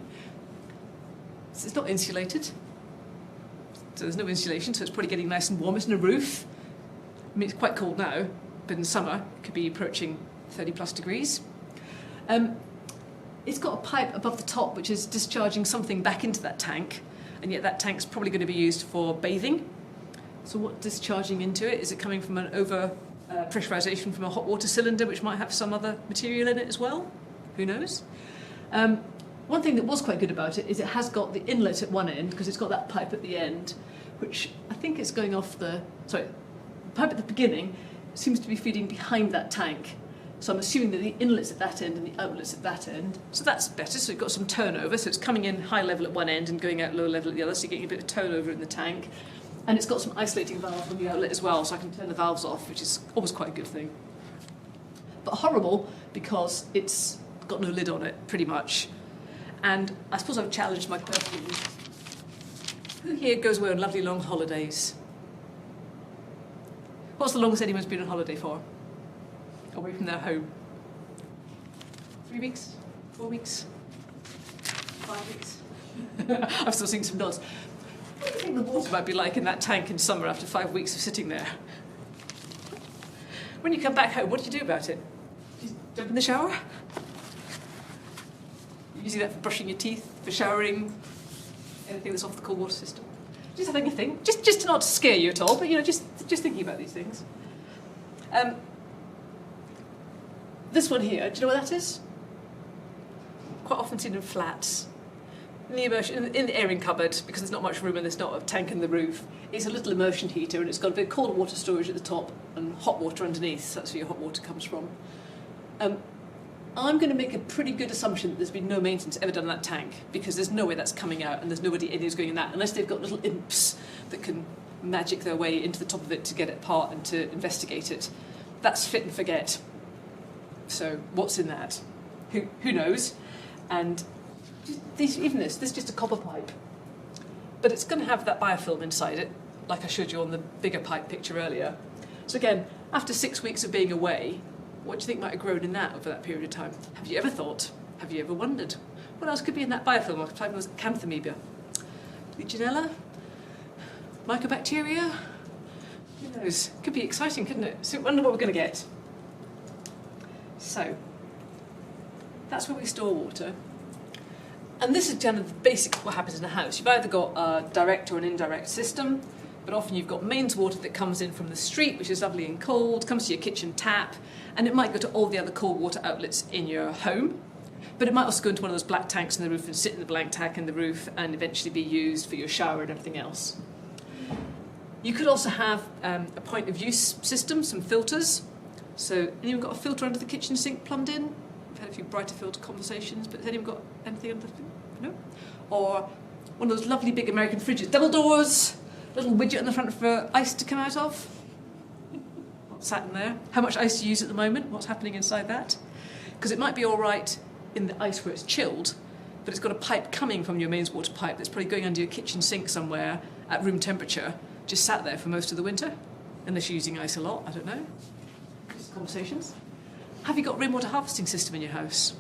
So it's not insulated. So there's no insulation, so it's probably getting nice and warm. It's in a roof. I mean, it's quite cold now, but in summer it could be approaching 30 plus degrees. It's got a pipe above the top which is discharging something back into that tank, and yet that tank's probably going to be used for bathing. So what's discharging into it? Is it coming from an over pressurisation from a hot water cylinder which might have some other material in it as well? Who knows? One thing that was quite good about it is it has got the inlet at one end, because it's got that pipe at the end, which I think is going off the pipe at the beginning seems to be feeding behind that tank. So I'm assuming that the inlet's at that end and the outlet's at that end. So that's better, so you've got some turnover. So it's coming in high level at one end and going out low level at the other, so you're getting a bit of turnover in the tank. And it's got some isolating valve on the outlet as well, so I can turn the valves off, which is always quite a good thing. But horrible, because it's got no lid on it, pretty much. And I suppose I've challenged my questions. Who here goes away on lovely long holidays? What's the longest anyone's been on holiday for? Away from their home? 3 weeks? 4 weeks? 5 weeks? I'm still seeing some nods. What do you think the water might be like in that tank in summer after 5 weeks of sitting there? When you come back home, what do you do about it? Just jump in the shower? You're using that for brushing your teeth, for showering, anything that's off the cold water system? Just having a think, just not to scare you at all, but just thinking about these things. This one here, do you know what that is? Quite often seen in flats. In the airing cupboard, because there's not much room and there's not a tank in the roof, it's a little immersion heater, and it's got a bit of cold water storage at the top and hot water underneath, so that's where your hot water comes from. I'm going to make a pretty good assumption that there's been no maintenance ever done on that tank, because there's no way that's coming out and there's nobody who's going in that, unless they've got little imps that can magic their way into the top of it to get it apart and to investigate it. That's fit and forget. So what's in that? Who knows? And even this is just a copper pipe, but it's going to have that biofilm inside it, like I showed you on the bigger pipe picture earlier. So again, after 6 weeks of being away, what do you think might have grown in that over that period of time? Have you ever thought? Have you ever wondered? What else could be in that biofilm? I've typed was Canthamoeba, Legionella, Mycobacteria. Who knows? Could be exciting, couldn't it? So I wonder what we're going to get. So that's where we store water. And this is kind of the basic what happens in a house. You've either got a direct or an indirect system, but often you've got mains water that comes in from the street, which is lovely and cold, comes to your kitchen tap, and it might go to all the other cold water outlets in your home. But it might also go into one of those black tanks in the roof and sit in the blank tank in the roof and eventually be used for your shower and everything else. You could also have a point of use system, some filters. So anyone got a filter under the kitchen sink plumbed in? I've had a few brighter filter conversations, but has anyone got anything under the... No? Or one of those lovely big American fridges, double doors, little widget on the front for ice to come out of. What's sat in there? How much ice do you use at the moment? What's happening inside that? Because it might be all right in the ice where it's chilled, but it's got a pipe coming from your mains water pipe that's probably going under your kitchen sink somewhere at room temperature, just sat there for most of the winter, unless you're using ice a lot, I don't know. Just conversations. Have you got a rainwater harvesting system in your house?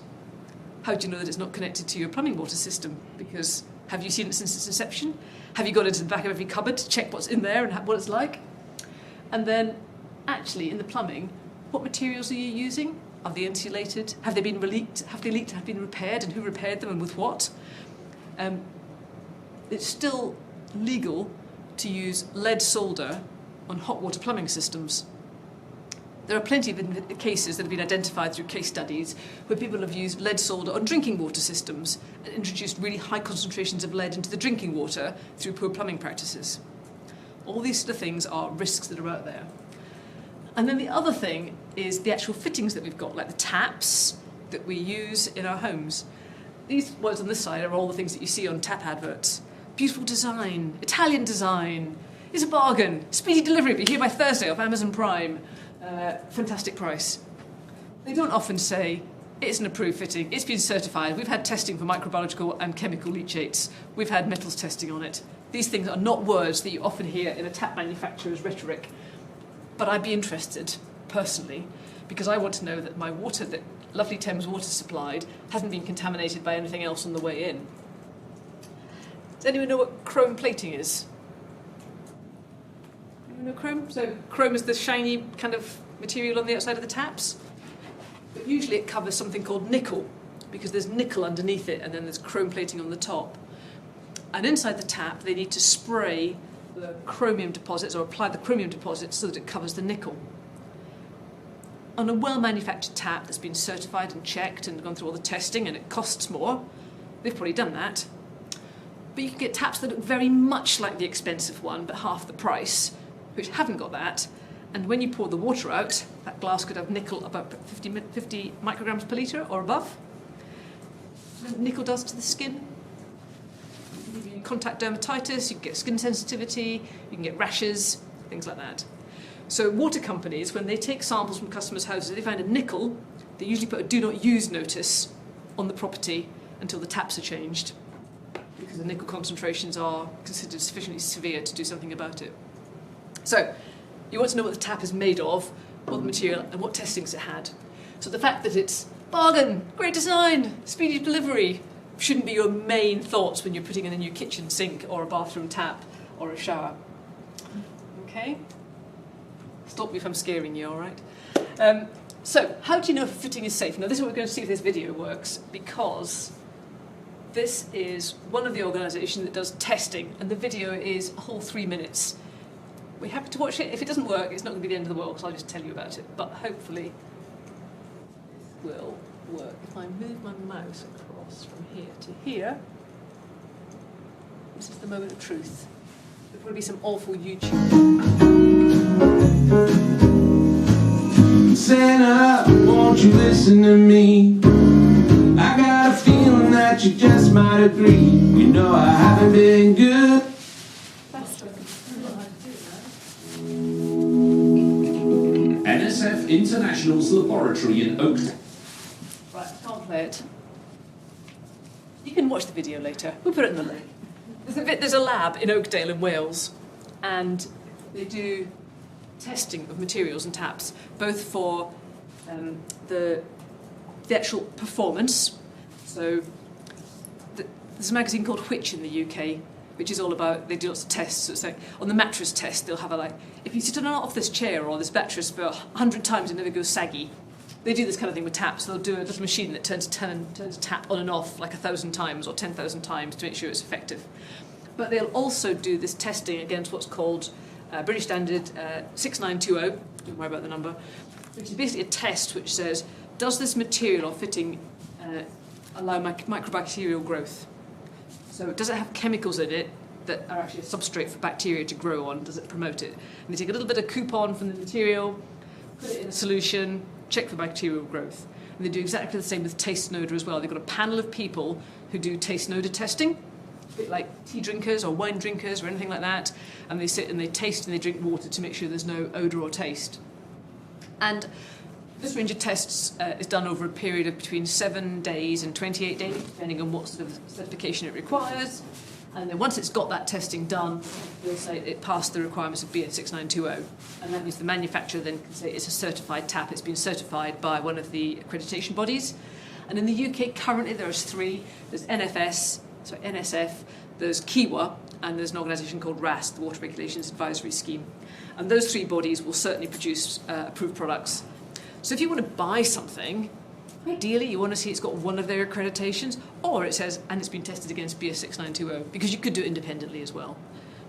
How do you know that it's not connected to your plumbing water system? Because have you seen it since its inception? Have you got into the back of every cupboard to check what's in there and what it's like? And then, actually, in the plumbing, what materials are you using? Are they insulated? Have they been leaked? Have they leaked? Have been repaired? And who repaired them and with what? It's still legal to use lead solder on hot water plumbing systems. There are plenty of cases that have been identified through case studies where people have used lead solder on drinking water systems and introduced really high concentrations of lead into the drinking water through poor plumbing practices. All these sort of things are risks that are out there. And then the other thing is the actual fittings that we've got, like the taps that we use in our homes. These ones on this side are all the things that you see on tap adverts. Beautiful design, Italian design, it's a bargain, speedy delivery, be here by Thursday off Amazon Prime. Fantastic price. They don't often say, it's an approved fitting, it's been certified, we've had testing for microbiological and chemical leachates, we've had metals testing on it. These things are not words that you often hear in a tap manufacturer's rhetoric. But I'd be interested, personally, because I want to know that my water, that lovely Thames water supplied, hasn't been contaminated by anything else on the way in. Does anyone know what chrome plating is? You know chrome? So chrome is the shiny kind of material on the outside of the taps. But usually it covers something called nickel, because there's nickel underneath it and then there's chrome plating on the top. And inside the tap they need to spray the chromium deposits or apply the chromium deposits so that it covers the nickel. On a well-manufactured tap that's been certified and checked and gone through all the testing and it costs more, they've probably done that. But you can get taps that look very much like the expensive one but half the price, which haven't got that, and when you pour the water out, that glass could have nickel about 50 micrograms per litre or above. You know what nickel does to the skin? You can give you contact dermatitis, you can get skin sensitivity, you can get rashes, things like that. So water companies, when they take samples from customers' houses, they find a nickel, they usually put a do not use notice on the property until the taps are changed, because the nickel concentrations are considered sufficiently severe to do something about it. So, you want to know what the tap is made of, what the material, and what testings it had. So the fact that it's bargain, great design, speedy delivery, shouldn't be your main thoughts when you're putting in a new kitchen sink or a bathroom tap or a shower. Okay? Stop me if I'm scaring you, all right? So, how do you know if a fitting is safe? Now, this is what we're going to see if this video works, because this is one of the organisations that does testing, and the video is a whole 3 minutes. We're happy to watch it. If it doesn't work, it's not going to be the end of the world, because I'll just tell you about it. But hopefully, this will work. If I move my mouse across from here to here, this is the moment of truth. There'll probably be some awful YouTube. Santa, won't you listen to me? I got a feeling that you just might agree. You know I haven't been good. NSF International's laboratory in Oakdale. Right, I can't play it. You can watch the video later. We'll put it in the link. There's a lab in Oakdale in Wales, and they do testing of materials and taps, both for the actual performance. So there's a magazine called Which in the UK, which is all about, they do lots of tests. So it's like, on the mattress test, they'll have a like, if you sit on off this chair or this mattress for 100 times, it never goes saggy. They do this kind of thing with taps. They'll do a little machine that turns a tap on and off like 1,000 times or 10,000 times to make sure it's effective. But they'll also do this testing against what's called British Standard 6920, don't worry about the number, which is basically a test which says, does this material or fitting allow microbacterial growth? So does it have chemicals in it that are actually a substrate for bacteria to grow on? Does it promote it? And they take a little bit of coupon from the material, put it in a solution, check for bacterial growth. And they do exactly the same with taste and odour as well. They've got a panel of people who do taste and odour testing, a bit like tea drinkers or wine drinkers or anything like that, and they sit and they taste and they drink water to make sure there's no odour or taste. And This range of tests is done over a period of between 7 days and 28 days, depending on what sort of certification it requires. And then once it's got that testing done, they'll say it passed the requirements of BS 6920. And that means the manufacturer then can say it's a certified tap. It's been certified by one of the accreditation bodies. And in the UK, currently there's 3. There's NSF, there's Kiwa, and there's an organisation called RAS, the Water Regulations Advisory Scheme. And those 3 bodies will certainly produce approved products. So if you want to buy something, ideally you want to see it's got one of their accreditations, or it says, and it's been tested against BS 6920, because you could do it independently as well.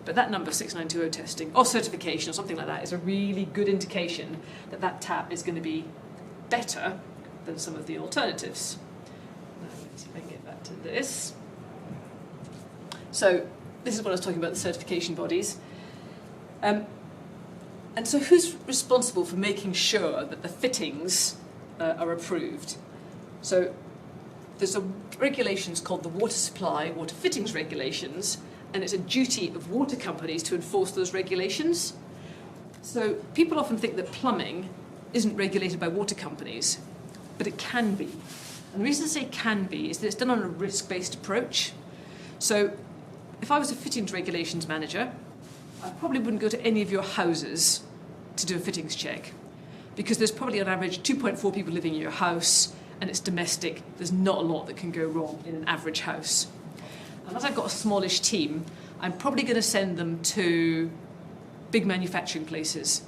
But that number, 6920 testing, or certification or something like that, is a really good indication that that tap is going to be better than some of the alternatives. Now, let's see if I can get back to this. So this is what I was talking about, the certification bodies. And so who's responsible for making sure that the fittings are approved? So there's a regulations called the Water Supply, Water Fittings Regulations, and it's a duty of water companies to enforce those regulations. So people often think that plumbing isn't regulated by water companies, but it can be. And the reason I say can be is that it's done on a risk-based approach. So if I was a fittings regulations manager, I probably wouldn't go to any of your houses to do a fittings check, because there's probably on average 2.4 people living in your house, and it's domestic. There's not a lot that can go wrong in an average house. And as I've got a smallish team, I'm probably going to send them to big manufacturing places,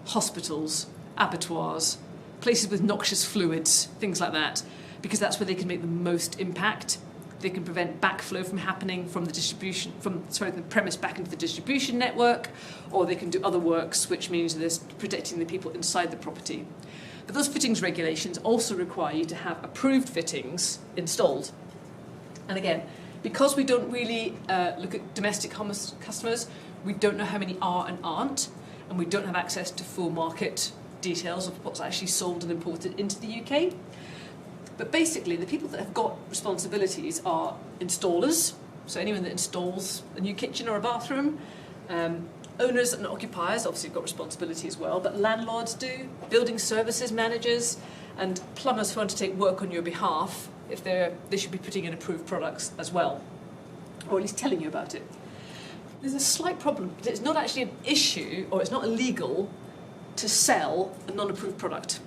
hospitals, abattoirs, places with noxious fluids, things like that, because that's where they can make the most impact. They can prevent backflow from happening from the premise back into the distribution network, or they can do other works, which means they're protecting the people inside the property. But those fittings regulations also require you to have approved fittings installed. And again, because we don't really look at domestic customers, we don't know how many are and aren't, and we don't have access to full market details of what's actually sold and imported into the UK. But basically, the people that have got responsibilities are installers, so anyone that installs a new kitchen or a bathroom, owners and occupiers obviously have got responsibility as well, but landlords do, building services managers, and plumbers who want to take work on your behalf, if they should be putting in approved products as well, or at least telling you about it. There's a slight problem. It's not actually an issue, or it's not illegal to sell a non-approved product.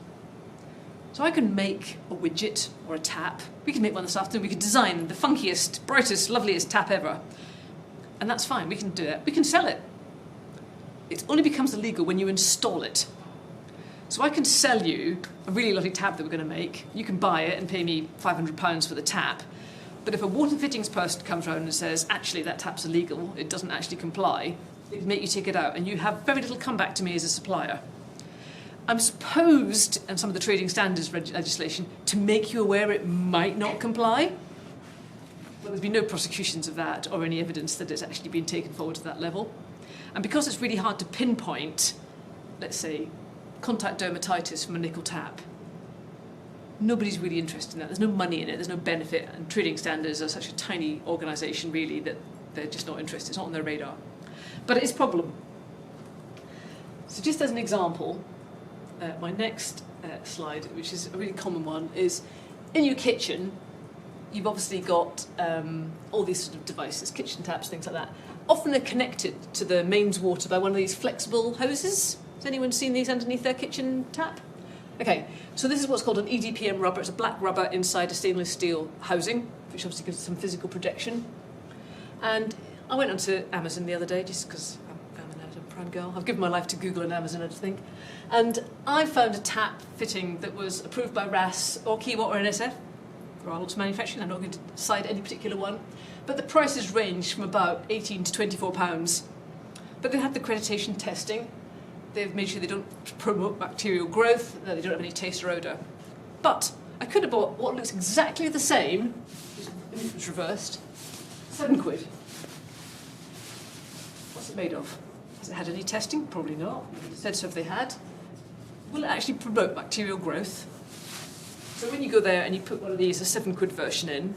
So I can make a widget or a tap. We can make one this afternoon. We can design the funkiest, brightest, loveliest tap ever. And that's fine. We can do it. We can sell it. It only becomes illegal when you install it. So I can sell you a really lovely tap that we're going to make. You can buy it and pay me £500 for the tap. But if a water fittings person comes around and says, actually, that tap's illegal, it doesn't actually comply, they can make you take it out, and you have very little comeback to me as a supplier. I'm supposed, and some of the trading standards legislation, to make you aware it might not comply. But there's been no prosecutions of that or any evidence that it's actually been taken forward to that level. And because it's really hard to pinpoint, let's say, contact dermatitis from a nickel tap, nobody's really interested in that. There's no money in it, there's no benefit, and trading standards are such a tiny organisation, really, that they're just not interested. It's not on their radar. But it is a problem. So just as an example, my next slide, which is a really common one, is in your kitchen, you've obviously got all these sort of devices, kitchen taps, things like that. Often they're connected to the mains water by one of these flexible hoses. Has anyone seen these underneath their kitchen tap? Okay, so this is what's called an EDPM rubber. It's a black rubber inside a stainless steel housing, which obviously gives some physical protection. And I went onto Amazon the other day, just because I'm an Amazon Prime girl. I've given my life to Google and Amazon, I think. And I found a tap fitting that was approved by RAS or Kiwa or NSF, or Arnold's Manufacturing. I'm not going to decide any particular one. But the prices range from about £18 to £24. But they had the accreditation testing. They've made sure they don't promote bacterial growth, that they don't have any taste or odour. But I could have bought what looks exactly the same, if it was reversed, £7. What's it made of? Has it had any testing? Probably not. It said so if they had. Will it actually promote bacterial growth? So when you go there and you put one of these, a £7 version in,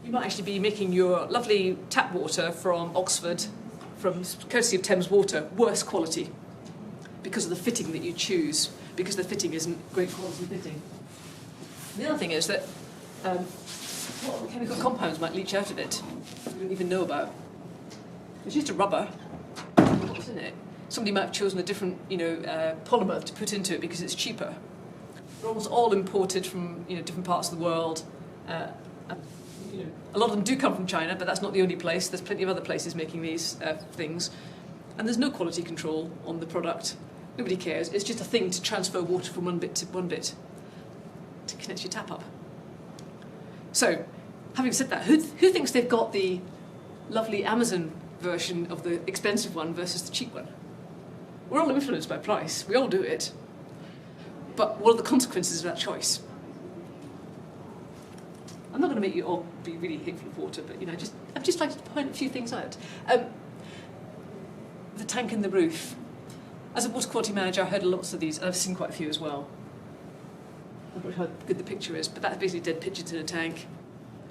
you might actually be making your lovely tap water from Oxford, from courtesy of Thames Water, worse quality, because of the fitting that you choose. because the fitting isn't great quality fitting. The other thing is that what chemical compounds might leach out of it we don't even know about. It's just a rubber. What's in it? Somebody might have chosen a different, polymer to put into it because it's cheaper. They're almost all imported from, different parts of the world. A lot of them do come from China, but that's not the only place. There's plenty of other places making these things. And there's no quality control on the product. Nobody cares. It's just a thing to transfer water from one bit to connect your tap up. So, having said that, who thinks they've got the lovely Amazon version of the expensive one versus the cheap one? We're all influenced by price. We all do it. But what are the consequences of that choice? I'm not going to make you all be really hateful of water, but I'd just like to point a few things out. The tank and the roof. As a water quality manager, I heard lots of these, and I've seen quite a few as well. I'm not sure how good the picture is, but that's basically dead pigeons in a tank.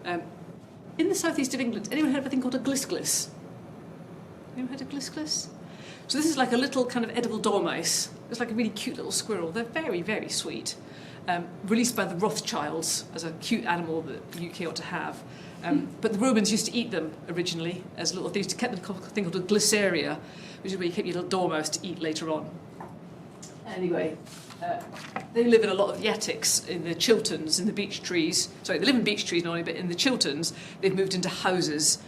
In the southeast of England, anyone heard of a thing called a glisglis? Anyone heard of glisglis? So this is like a little kind of edible dormice. It's like a really cute little squirrel. They're very, very sweet. Released by the Rothschilds as a cute animal that the UK ought to have. But the Romans used to eat them originally as little. They used to keep them a thing called a glyceria, which is where you keep your little dormouse to eat later on. Anyway, they live in a lot of the attics in the Chilterns, in the beech trees. Sorry, they live in beech trees not only, but in the Chilterns they've moved into houses,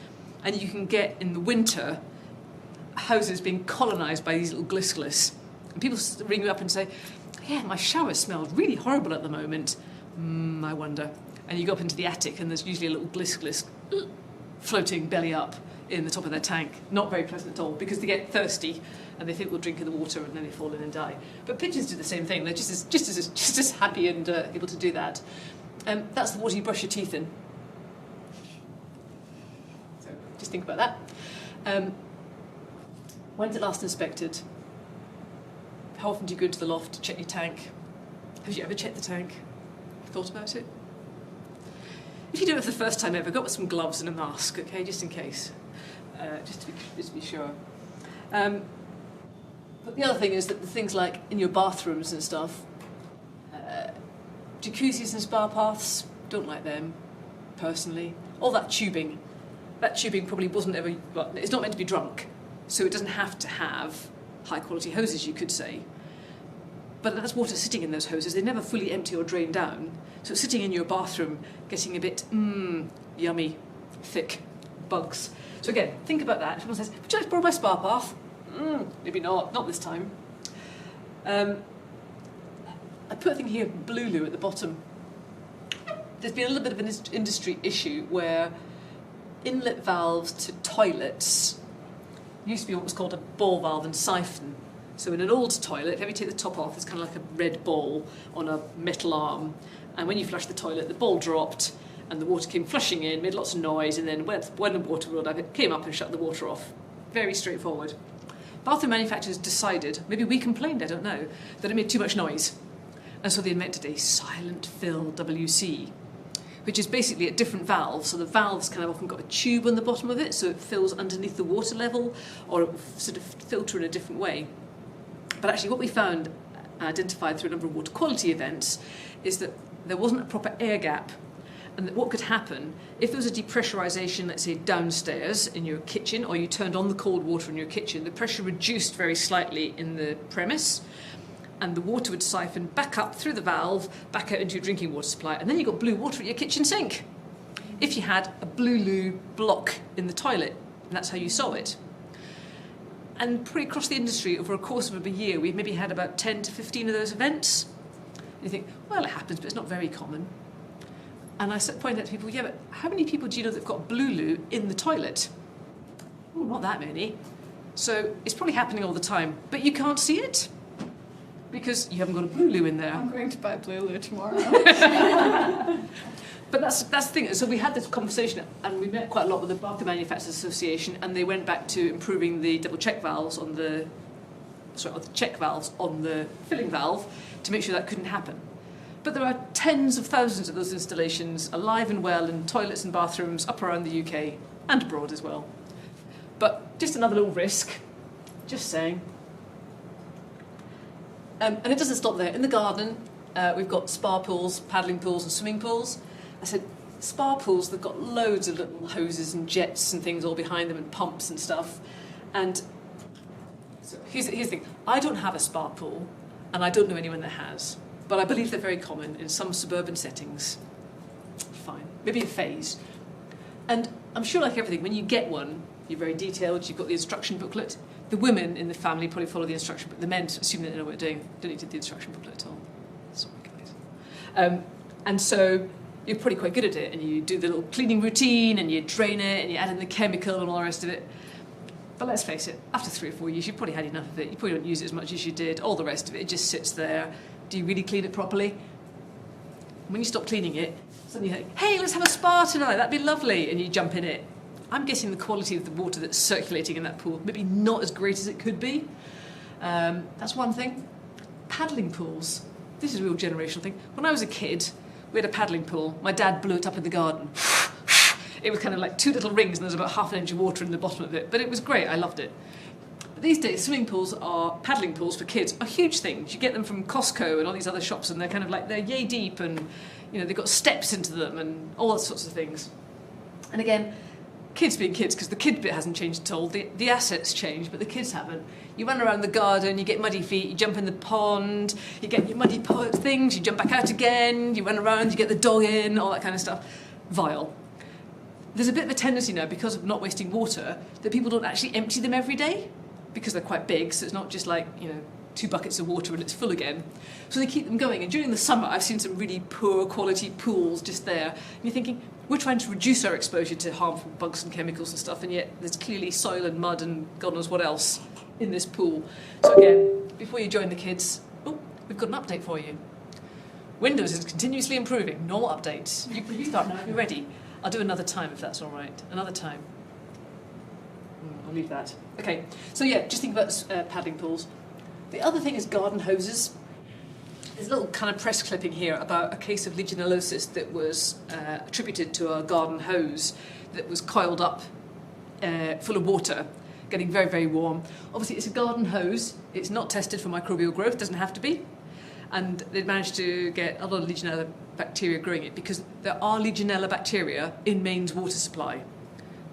and you can get in the winter houses being colonised by these little glisglis. And people ring you up and say, "Yeah, my shower smells really horrible at the moment. I wonder." And you go up into the attic, and there's usually a little glisglis floating belly up in the top of their tank. Not very pleasant at all, because they get thirsty and they think we'll drink in the water, and then they fall in and die. But pigeons do the same thing. They're just as happy and able to do that. That's the water you brush your teeth in. So just think about that. When's it last inspected? How often do you go into the loft to check your tank? Have you ever checked the tank? Thought about it? If you do it for the first time ever, go with some gloves and a mask, okay, just in case, just to be sure. But the other thing is that the things like in your bathrooms and stuff, jacuzzis and spa baths, don't like them, personally. All that tubing probably wasn't ever, well, it's not meant to be drunk, so it doesn't have to have high quality hoses, you could say. But that's water sitting in those hoses. They never fully empty or drain down. So it's sitting in your bathroom, getting a bit, yummy, thick bugs. So again, think about that. If someone says, "Would you like to borrow my spa bath?" Maybe not this time. I put a thing here, blue loo, at the bottom. There's been a little bit of an industry issue where inlet valves to toilets used to be what was called a ball valve and siphon. So in an old toilet, if you take the top off, it's kind of like a red ball on a metal arm. And when you flush the toilet, the ball dropped and the water came flushing in, made lots of noise, and then when the water rolled up, it came up and shut the water off. Very straightforward. Bathroom manufacturers decided, maybe we complained, I don't know, that it made too much noise. And so they invented a silent fill WC, which is basically a different valve. So the valve's kind of often got a tube on the bottom of it, so it fills underneath the water level, or it will sort of filter in a different way. But actually what we found, identified through a number of water quality events, is that there wasn't a proper air gap. And that what could happen, if there was a depressurisation, let's say downstairs in your kitchen, or you turned on the cold water in your kitchen, the pressure reduced very slightly in the premise, and the water would siphon back up through the valve, back out into your drinking water supply, and then you got blue water at your kitchen sink. If you had a blue loo block in the toilet, and that's how you saw it. And pretty across the industry, over a course of a year, we've maybe had about 10 to 15 of those events. And you think, well, it happens, but it's not very common. And I point out to people, yeah, but how many people do you know that have got blue loo in the toilet? Oh, not that many. So it's probably happening all the time, but you can't see it because you haven't got a blue loo in there. I'm going to buy blue loo tomorrow. But that's the thing. So we had this conversation, and we met quite a lot with the Bathroom Manufacturers Association, and they went back to improving the double check valves on the check valves on the filling valve to make sure that couldn't happen. But there are tens of thousands of those installations alive and well in toilets and bathrooms up around the UK and abroad as well. But just another little risk. Just saying. And it doesn't stop there. In the garden, we've got spa pools, paddling pools and swimming pools. I said, spa pools, they've got loads of little hoses and jets and things all behind them and pumps and stuff. And so here's the thing. I don't have a spa pool, and I don't know anyone that has. But I believe they're very common in some suburban settings. Fine. Maybe a phase. And I'm sure, like everything, when you get one, you're very detailed, you've got the instruction booklet. The women in the family probably follow the instruction booklet. The men assume that they know what they're doing. Don't need to do the instruction booklet at all. Sorry, guys. And so you're probably quite good at it, and you do the little cleaning routine, and you drain it, and you add in the chemical and all the rest of it. But let's face it, after 3 or 4 years, you've probably had enough of it. You probably don't use it as much as you did. All the rest of it, it just sits there. Do you really clean it properly? When you stop cleaning it, suddenly you think, hey, let's have a spa tonight, that'd be lovely, and you jump in it. I'm guessing the quality of the water that's circulating in that pool, maybe not as great as it could be. That's one thing. Paddling pools. This is a real generational thing. When I was a kid, we had a paddling pool. My dad blew it up in the garden. It was kind of like 2 little rings and there was about half an inch of water in the bottom of it. But it was great, I loved it. But these days, swimming pools paddling pools for kids are huge things. You get them from Costco and all these other shops, and they're kind of like, they're yay deep, and they've got steps into them and all those sorts of things. And again, kids being kids, because the kid bit hasn't changed at all. The assets change, but the kids haven't. You run around the garden, you get muddy feet, you jump in the pond, you get your muddy things, you jump back out again, you run around, you get the dog in, all that kind of stuff. Vile. There's a bit of a tendency now, because of not wasting water, that people don't actually empty them every day, because they're quite big, so it's not just like, 2 buckets of water and it's full again. So they keep them going. And during the summer, I've seen some really poor quality pools just there. And you're thinking, we're trying to reduce our exposure to harmful bugs and chemicals and stuff, and yet there's clearly soil and mud and God knows what else in this pool. So again, before you join the kids, we've got an update for you. Windows is continuously improving. Normal updates. You can restart now if you're ready. I'll do another time if that's all right. Another time. I'll leave that. Okay, so yeah, just think about paddling pools. The other thing is garden hoses. There's a little kind of press clipping here about a case of legionellosis that was attributed to a garden hose that was coiled up full of water, getting very, very warm. Obviously, it's a garden hose. It's not tested for microbial growth, doesn't have to be. And they'd managed to get a lot of Legionella bacteria growing it, because there are Legionella bacteria in Maine's water supply.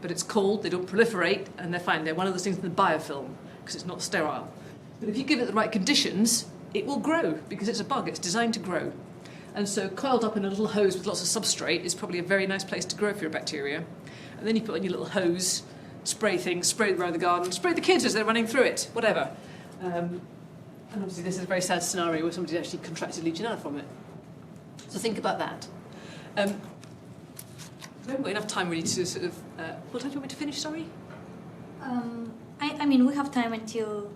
But it's cold, they don't proliferate, and they're fine. They're one of those things in the biofilm, because it's not sterile. But if you give it the right conditions, it will grow, because it's a bug, it's designed to grow. And so coiled up in a little hose with lots of substrate is probably a very nice place to grow for your bacteria. And then you put on your little hose, spray things, spray around the garden, spray the kids as they're running through it, whatever. And obviously this is a very sad scenario where somebody actually contracted Legionella from it. So think about that. We haven't got enough time really to sort of... what time do you want me to finish, sorry? I mean, we have time until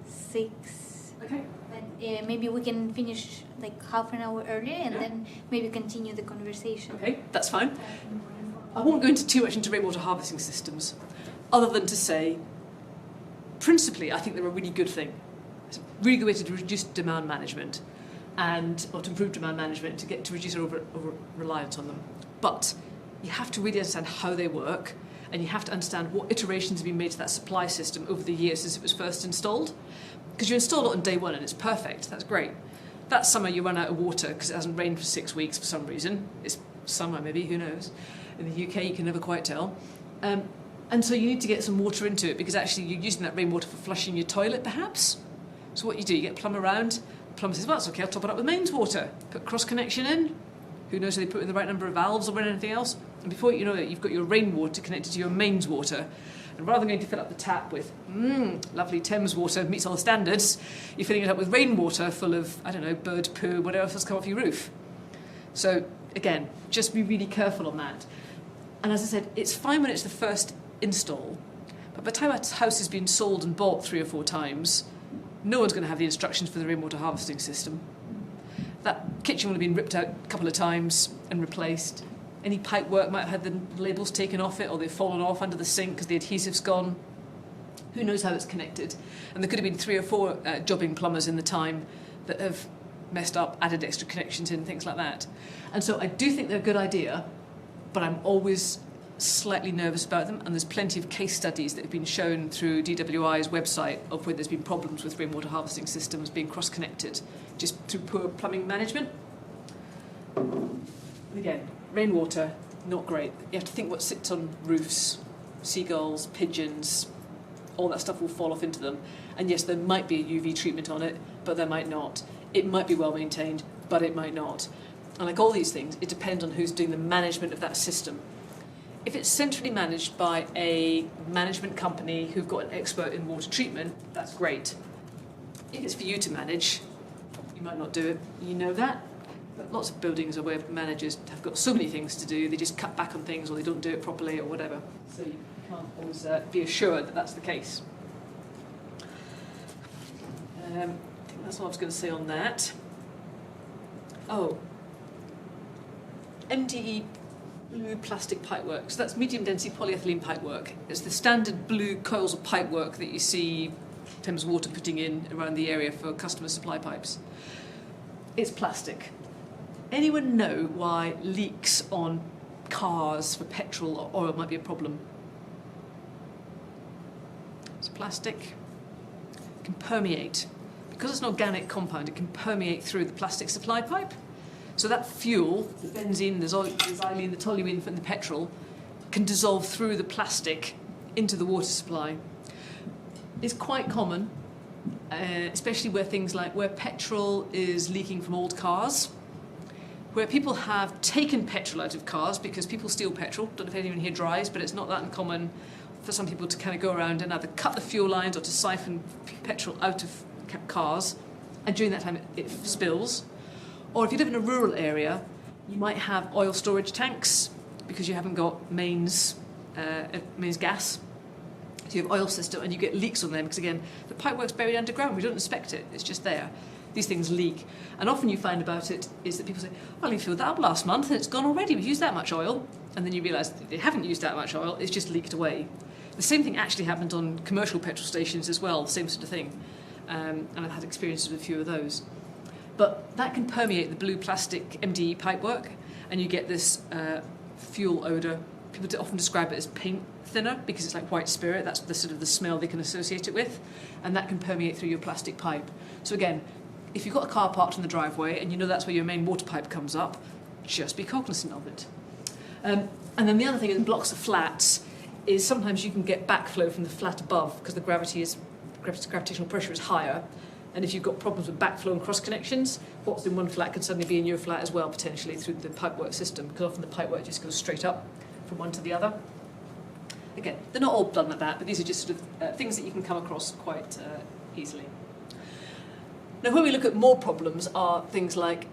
6. Okay. But maybe we can finish like half an hour earlier and then maybe continue the conversation. Okay, that's fine. I won't go into too much into rainwater harvesting systems, other than to say, principally, I think they're a really good thing. It's a really good way to reduce demand management, or to improve demand management, to reduce our over reliance on them. But you have to really understand how they work, and you have to understand what iterations have been made to that supply system over the years since it was first installed. Because you install it on day one and it's perfect, that's great. That summer you run out of water because it hasn't rained for 6 weeks for some reason. It's summer maybe, who knows. In the UK you can never quite tell. And so you need to get some water into it, because actually you're using that rainwater for flushing your toilet perhaps. So what you get a plumber around, the plumber says, well, that's okay, I'll top it up with mains water. Put cross connection in. Who knows if they put in the right number of valves or anything else. And before you know it, you've got your rainwater connected to your mains water. And rather than going to fill up the tap with, lovely Thames water, meets all the standards, you're filling it up with rainwater full of, I don't know, bird poo, whatever else has come off your roof. So, again, just be really careful on that. And as I said, it's fine when it's the first install, but by the time a house has been sold and bought 3 or 4 times, no one's going to have the instructions for the rainwater harvesting system. That kitchen will have been ripped out a couple of times and replaced. Any pipe work might have had the labels taken off it, or they've fallen off under the sink because the adhesive's gone. Who knows how it's connected? And there could have been 3 or 4 jobbing plumbers in the time that have messed up, added extra connections in, things like that. And so I do think they're a good idea, but I'm always slightly nervous about them, and there's plenty of case studies that have been shown through DWI's website of where there's been problems with rainwater harvesting systems being cross-connected just through poor plumbing management. And again, rainwater, not great. You have to think what sits on roofs, seagulls, pigeons, all that stuff will fall off into them. And yes, there might be a UV treatment on it, but there might not. It might be well maintained, but it might not. And like all these things, it depends on who's doing the management of that system. If it's centrally managed by a management company who've got an expert in water treatment, that's great. If it's for you to manage, you might not do it. You know that. But lots of buildings are where managers have got so many things to do, they just cut back on things or they don't do it properly or whatever. So you can't always be assured that that's the case. I think that's all I was going to say on that. Oh. MDE blue plastic pipework. So that's medium density polyethylene pipework. It's the standard blue coils of pipework that you see Thames Water putting in around the area for customer supply pipes. It's plastic. Anyone know why leaks on cars for petrol or oil might be a problem? It's plastic. It can permeate. Because it's an organic compound, it can permeate through the plastic supply pipe. So that fuel, the benzene, the xylene, the toluene and the petrol, can dissolve through the plastic into the water supply. It's quite common, especially where things like where petrol is leaking from old cars, where people have taken petrol out of cars because people steal petrol. Don't know if anyone here drives, but it's not that uncommon for some people to kind of go around and either cut the fuel lines or to siphon petrol out of cars, and during that time it spills. Or if you live in a rural area, you might have oil storage tanks because you haven't got mains gas. So you have oil system and you get leaks on them because, again, the pipework's buried underground. We don't inspect it. It's just there. These things leak. And often you find about it is that people say, well, we filled that up last month and it's gone already. We've used that much oil. And then you realise they haven't used that much oil. It's just leaked away. The same thing actually happened on commercial petrol stations as well, the same sort of thing. And I've had experiences with a few of those. But that can permeate the blue plastic MDE pipework, and you get this fuel odour. People often describe it as paint thinner because it's like white spirit. That's the sort of the smell they can associate it with, and that can permeate through your plastic pipe. So again, if you've got a car parked in the driveway and you know that's where your main water pipe comes up, just be cognizant of it. And then the other thing in blocks of flats is sometimes you can get backflow from the flat above because the gravitational pressure is higher. And if you've got problems with backflow and cross connections, what's in one flat can suddenly be in your flat as well, potentially through the pipework system, because often the pipework just goes straight up from one to the other. Again, they're not all done like that, but these are just sort of things that you can come across quite easily. Now, when we look at more problems are things like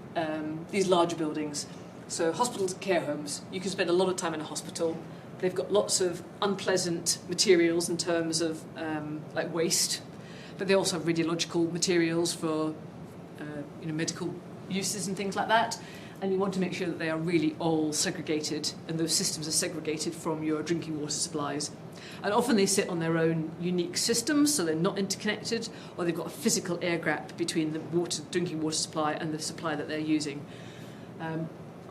these larger buildings. So hospitals and care homes, you can spend a lot of time in a hospital. They've got lots of unpleasant materials in terms of like waste, but they also have radiological materials for medical uses and things like that. And you want to make sure that they are really all segregated and those systems are segregated from your drinking water supplies. And often they sit on their own unique systems, so they're not interconnected, or they've got a physical air gap between the drinking water supply and the supply that they're using.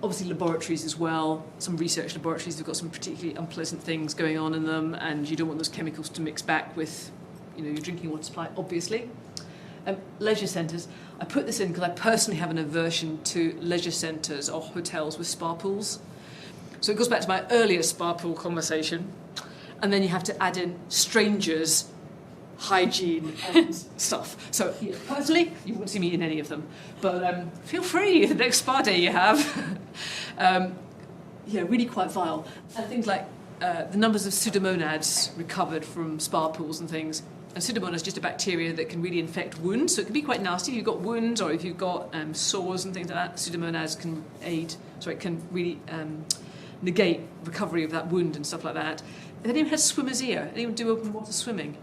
Obviously laboratories as well. Some research laboratories have got some particularly unpleasant things going on in them, and you don't want those chemicals to mix back with your drinking water supply, obviously. Leisure centres. I put this in because I personally have an aversion to leisure centres or hotels with spa pools. So it goes back to my earlier spa pool conversation. And then you have to add in strangers, hygiene and stuff. So personally, you won't see me in any of them. But feel free the next spa day you have. Really quite vile. And things like the numbers of pseudomonads recovered from spa pools and things. And Pseudomonas is just a bacteria that can really infect wounds, so it can be quite nasty. If you've got wounds or if you've got sores and things like that, Pseudomonas can it can really negate recovery of that wound and stuff like that. Has anyone had swimmer's ear? Anyone do open water swimming?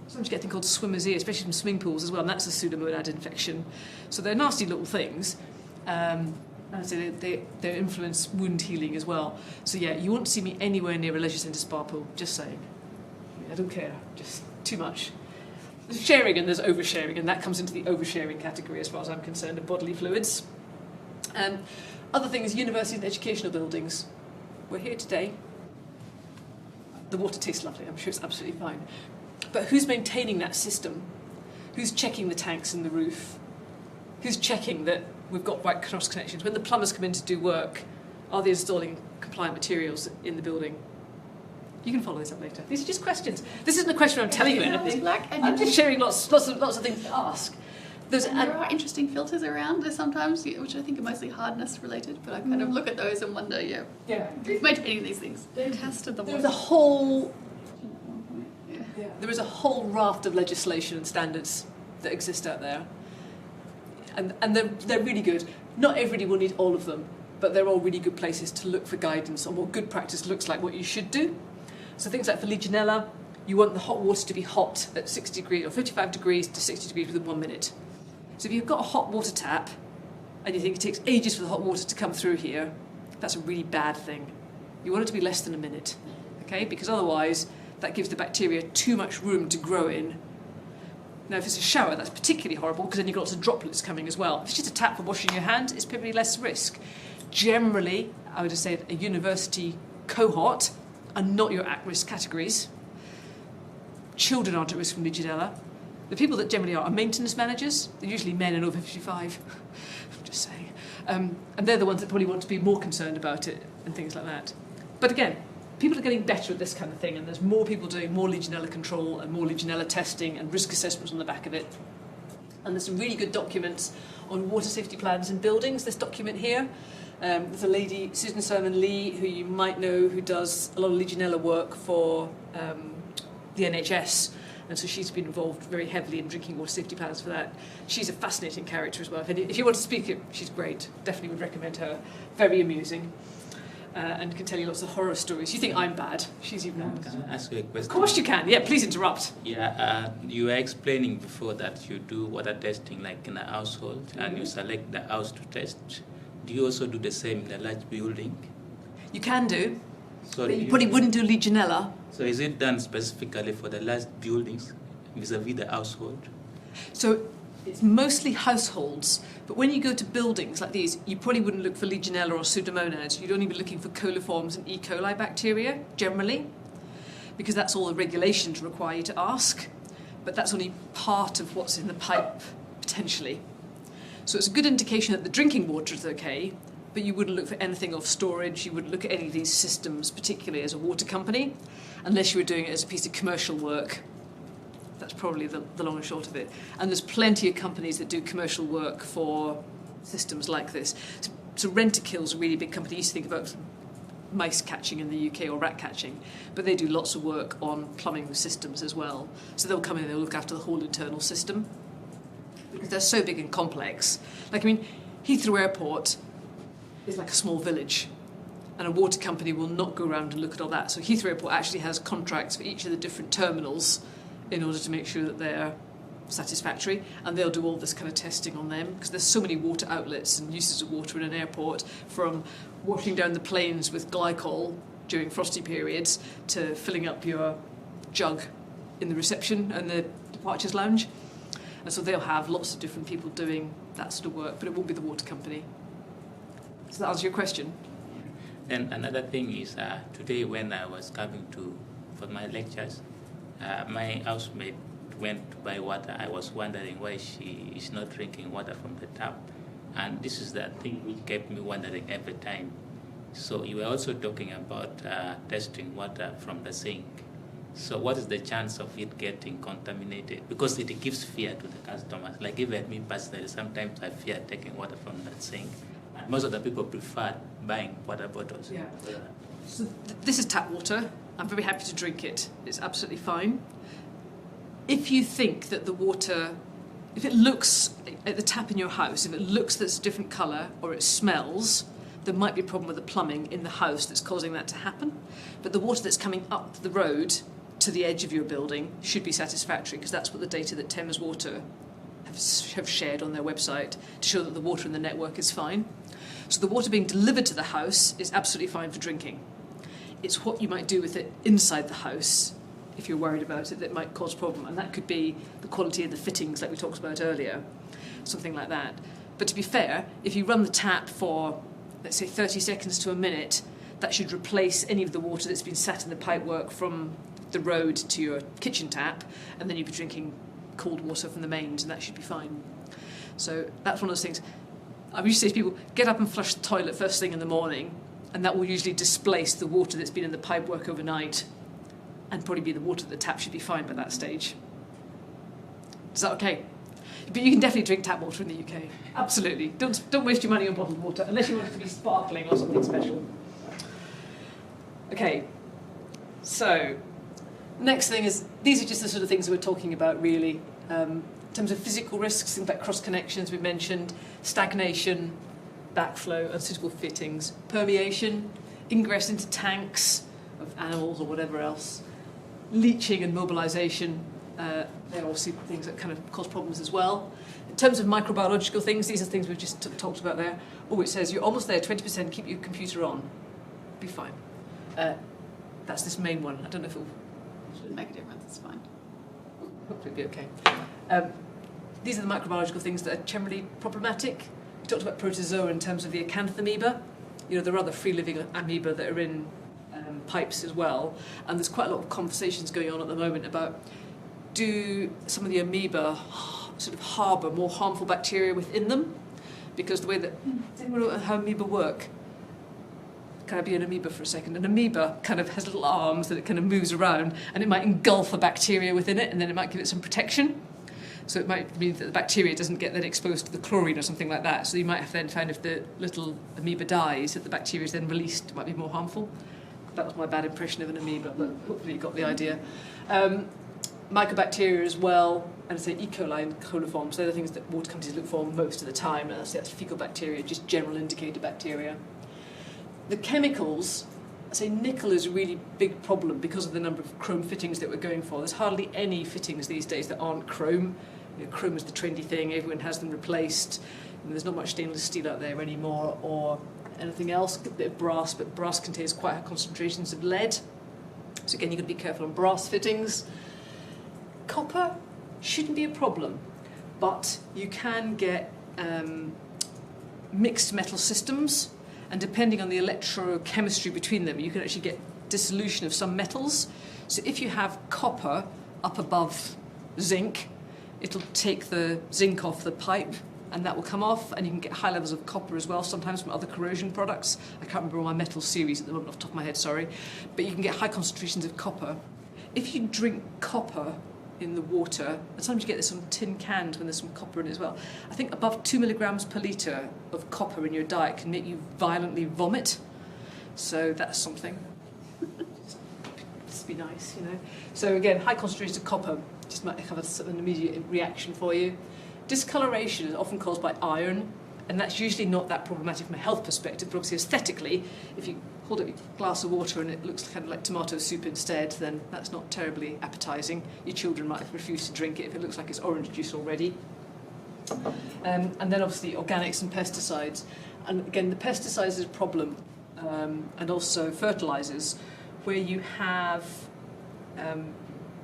Sometimes you get a thing called swimmer's ear, especially from swimming pools as well, and that's a Pseudomonad infection. So they're nasty little things. And so they influence wound healing as well. So yeah, you won't see me anywhere near a leisure centre spa pool, just saying. I don't care, just too much. There's sharing and there's oversharing, and that comes into the oversharing category as far as I'm concerned of bodily fluids. Other things, university and educational buildings. We're here today. the water tastes lovely. I'm sure it's absolutely fine. But who's maintaining that system? Who's checking the tanks in the roof? Who's checking that we've got right cross connections? When the plumbers come in to do work, are they installing compliant materials in the building? You can follow this up later. These are just questions. This isn't a question I'm telling you anything. I'm just sharing lots of things to ask. There are interesting filters around there sometimes, which I think are mostly hardness related, but I kind of look at those and wonder, who's maintaining these things? They tested the There's water. a whole Yeah. There is a whole raft of legislation and standards that exist out there, and they're really good. Not everybody will need all of them, but they're all really good places to look for guidance on what good practice looks like, what you should do. So things like for Legionella, you want the hot water to be hot at 60 degrees or 55 degrees to 60 degrees within 1 minute. So if you've got a hot water tap and you think it takes ages for the hot water to come through here, that's a really bad thing. You want it to be less than a minute, okay? Because otherwise that gives the bacteria too much room to grow in. Now if it's a shower, that's particularly horrible because then you've got lots of droplets coming as well. If it's just a tap for washing your hands, it's probably less risk. Generally, I would have said a university cohort are not your at-risk categories. Children aren't at risk from Legionella. The people that generally are maintenance managers. They're usually men and over 55. I'm just saying. And they're the ones that probably want to be more concerned about it and things like that. But again, people are getting better at this kind of thing, and there's more people doing more Legionella control and more Legionella testing and risk assessments on the back of it. And there's some really good documents on water safety plans in buildings. This document here, there's a lady, Susan Simon Lee, who you might know, who does a lot of Legionella work for the NHS. And so she's been involved very heavily in drinking water safety plans for that. She's a fascinating character as well. If you want to speak, she's great. Definitely would recommend her. Very amusing. And can tell you lots of horror stories. You think I'm bad. She's even worse. Can I ask you a question? Of course you can. Yeah, please interrupt. Yeah, you were explaining before that you do water testing like in a household and you select the house to test. Do you also do the same in a large building? You can do. So But you probably wouldn't do Legionella. So is it done specifically for the large buildings vis-a-vis the household? So it's mostly households, but when you go to buildings like these, you probably wouldn't look for Legionella or Pseudomonas. You'd only be looking for coliforms and E. coli bacteria, generally, because that's all the regulations require you to ask. But that's only part of what's in the pipe, potentially. So it's a good indication that the drinking water is okay, but you wouldn't look for anything off storage. You wouldn't look at any of these systems, particularly as a water company, unless you were doing it as a piece of commercial work. That's probably the long and short of it. And there's plenty of companies that do commercial work for systems like this. So Rentokil's a really big company. You used to think about mice catching in the UK or rat catching, but they do lots of work on plumbing systems as well. So they'll come in and they'll look after the whole internal system because they're so big and complex. Heathrow Airport is like a small village, and a water company will not go around and look at all that. So Heathrow Airport actually has contracts for each of the different terminals in order to make sure that they're satisfactory, and they'll do all this kind of testing on them because there's so many water outlets and uses of water in an airport, from washing down the planes with glycol during frosty periods to filling up your jug in the reception and the departures lounge. And so they'll have lots of different people doing that sort of work, but it won't be the water company. Does that answer your question? And another thing is, today when I was coming for my lectures, my housemate went to buy water. I was wondering why she is not drinking water from the tap. And this is the thing which kept me wondering every time. So you were also talking about testing water from the sink. So what is the chance of it getting contaminated? Because it gives fear to the customers. Like even me personally, sometimes I fear taking water from that sink. And most of the people prefer buying water bottles. Yeah. So this is tap water. I'm very happy to drink it. It's absolutely fine. If you think that the water, if it looks at the tap in your house, if it looks that's a different colour or it smells, there might be a problem with the plumbing in the house that's causing that to happen. But the water that's coming up the road to the edge of your building should be satisfactory, because that's what the data that Thames Water have shared on their website to show that the water in the network is fine. So the water being delivered to the house is absolutely fine for drinking. It's what you might do with it inside the house, if you're worried about it, that might cause a problem. And that could be the quality of the fittings like we talked about earlier, something like that. But to be fair, if you run the tap for, let's say, 30 seconds to a minute, that should replace any of the water that's been sat in the pipework from the road to your kitchen tap, and then you'd be drinking cold water from the mains, and that should be fine. So that's one of those things. I used to say to people, get up and flush the toilet first thing in the morning, and that will usually displace the water that's been in the pipework overnight, and probably be the water at the tap should be fine by that stage. Is that okay? But you can definitely drink tap water in the UK. Absolutely. Don't waste your money on bottled water, unless you want it to be sparkling or something special. Okay, so next thing is, these are just the sort of things that we're talking about really. In terms of physical risks, things like cross connections we've mentioned, stagnation, backflow, unsuitable fittings, permeation, ingress into tanks of animals or whatever else, leaching and mobilisation. They're obviously things that kind of cause problems as well. In terms of microbiological things, these are things we've just talked about there. Oh, it says you're almost there, 20%, keep your computer on. Be fine. That's this main one. I don't know if it'll... Shouldn't make a difference, it's fine. Hopefully it'll be okay. These are the microbiological things that are generally problematic. We talked about protozoa in terms of the acanthamoeba. You know, there are other free-living amoeba that are in pipes as well. And there's quite a lot of conversations going on at the moment about, do some of the amoeba sort of harbour more harmful bacteria within them? Because the way that... Does anyone know how amoeba work? Can I be an amoeba for a second? An amoeba kind of has little arms that it kind of moves around, and it might engulf a bacteria within it, and then it might give it some protection. So it might mean that the bacteria doesn't get then exposed to the chlorine or something like that. So you might have then found if the little amoeba dies, that the bacteria is then released, it might be more harmful. That was my bad impression of an amoeba, but hopefully you got the idea. Mycobacteria as well, and say E. coli and coliforms. They're the things that water companies look for most of the time, and that's fecal bacteria, just general indicator bacteria. The chemicals, I say nickel is a really big problem because of the number of chrome fittings that we're going for. There's hardly any fittings these days that aren't chrome. You know, chrome is the trendy thing, everyone has them replaced. And there's not much stainless steel out there anymore or anything else. A bit of brass, but brass contains quite high concentrations of lead. So again, you've got to be careful on brass fittings. Copper shouldn't be a problem, but you can get mixed metal systems, and depending on the electrochemistry between them, you can actually get dissolution of some metals. So if you have copper up above zinc, it'll take the zinc off the pipe, and that will come off, and you can get high levels of copper as well, sometimes from other corrosion products. I can't remember all my metal series at the moment off the top of my head, sorry. But you can get high concentrations of copper. If you drink copper in the water, sometimes you get this on tin cans when there's some copper in it as well. I think above 2 milligrams per litre of copper in your diet can make you violently vomit. So that's something. Just be nice, you know. So again, high concentrations of copper just might have an immediate reaction for you. Discoloration is often caused by iron, and that's usually not that problematic from a health perspective, but obviously aesthetically, if you hold up a glass of water and it looks kind of like tomato soup instead, then that's not terribly appetising. Your children might refuse to drink it if it looks like it's orange juice already. And then obviously organics and pesticides. And again, the pesticides is a problem, and also fertilisers, where you have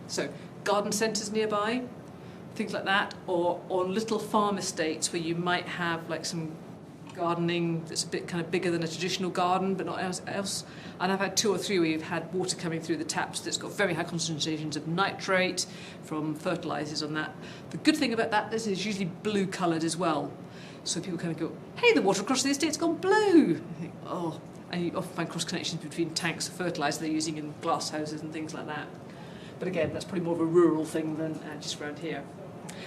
so garden centres nearby, things like that, or little farm estates where you might have like some gardening that's a bit kind of bigger than a traditional garden, but not else. And I've had 2 or 3 where you've had water coming through the taps that's got very high concentrations of nitrate from fertilisers on that. The good thing about that is it's usually blue coloured as well. So people kind of go, hey, the water across the estate's gone blue. You think, oh, and you often find cross connections between tanks of fertiliser they're using in glass houses and things like that. But again, that's probably more of a rural thing than just around here.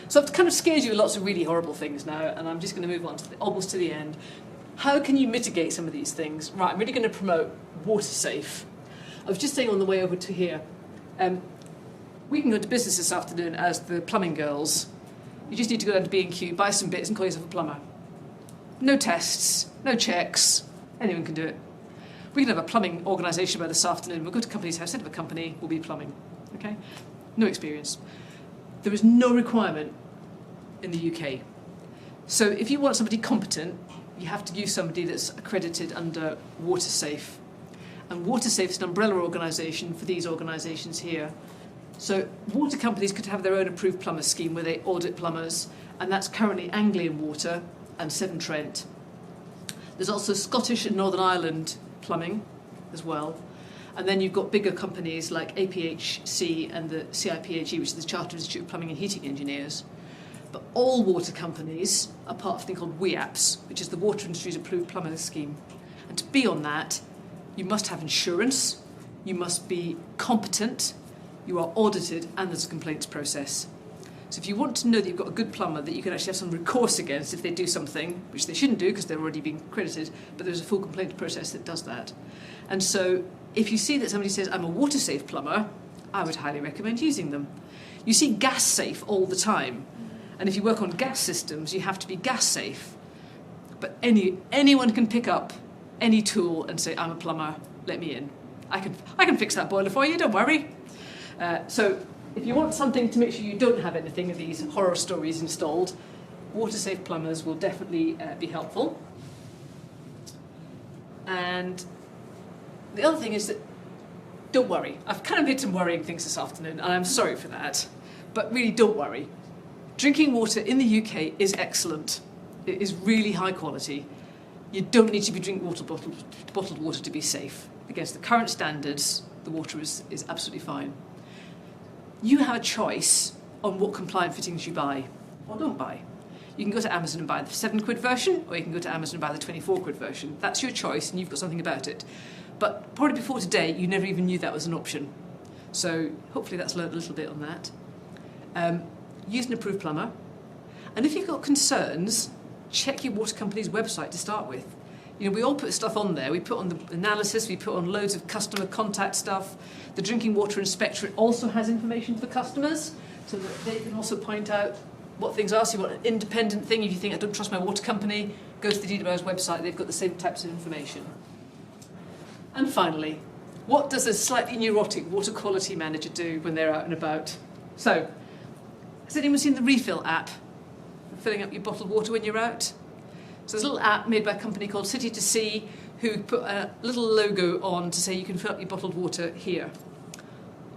So I've kind of scared you with lots of really horrible things now, and I'm just going to move on to almost to the end. How can you mitigate some of these things? Right, I'm really going to promote water safe. I was just saying on the way over to here, we can go to business this afternoon as the plumbing girls. You just need to go down to B&Q, buy some bits and call yourself a plumber. No tests, no checks, anyone can do it. We can have a plumbing organisation by this afternoon. We'll go to company's house, set up a company, we'll be plumbing. Okay? No experience. There is no requirement in the UK. So if you want somebody competent, you have to use somebody that's accredited under WaterSafe. And WaterSafe is an umbrella organisation for these organisations here. So water companies could have their own approved plumber scheme where they audit plumbers, and that's currently Anglian Water and Severn Trent. There's also Scottish and Northern Ireland plumbing, as well. And then you've got bigger companies like APHC and the CIPHE, which is the Chartered Institute of Plumbing and Heating Engineers. But all water companies are part of a thing called WIAPS, which is the Water Industry's Approved Plumbing Scheme. And to be on that, you must have insurance, you must be competent, you are audited, and there's a complaints process. So if you want to know that you've got a good plumber that you can actually have some recourse against if they do something, which they shouldn't do because they're already being credited, but there's a full complaints process that does that. And so if you see that somebody says, I'm a water-safe plumber, I would highly recommend using them. You see gas safe all the time. And if you work on gas systems, you have to be gas safe. But anyone can pick up any tool and say, I'm a plumber, let me in. I can fix that boiler for you, don't worry. So if you want something to make sure you don't have anything of these horror stories installed, water-safe plumbers will definitely be helpful. And the other thing is that, don't worry. I've kind of made some worrying things this afternoon, and I'm sorry for that. But really, don't worry. Drinking water in the UK is excellent. It is really high quality. You don't need to be drinking bottled water to be safe. Against the current standards, the water is absolutely fine. You have a choice on what compliant fittings you buy or don't buy. You can go to Amazon and buy the £7 version, or you can go to Amazon and buy the £24 version. That's your choice, and you've got something about it. But probably before today, you never even knew that was an option. So hopefully that's learned a little bit on that. Use an approved plumber. And if you've got concerns, check your water company's website to start with. You know, we all put stuff on there. We put on the analysis, we put on loads of customer contact stuff. The Drinking Water Inspectorate also has information for customers, so that they can also point out what things are. So you want an independent thing. If you think, I don't trust my water company, go to the DWR's website. They've got the same types of information. And finally, what does a slightly neurotic water quality manager do when they're out and about? So, has anyone seen the refill app for filling up your bottled water when you're out? So there's a little app made by a company called City to Sea who put a little logo on to say you can fill up your bottled water here.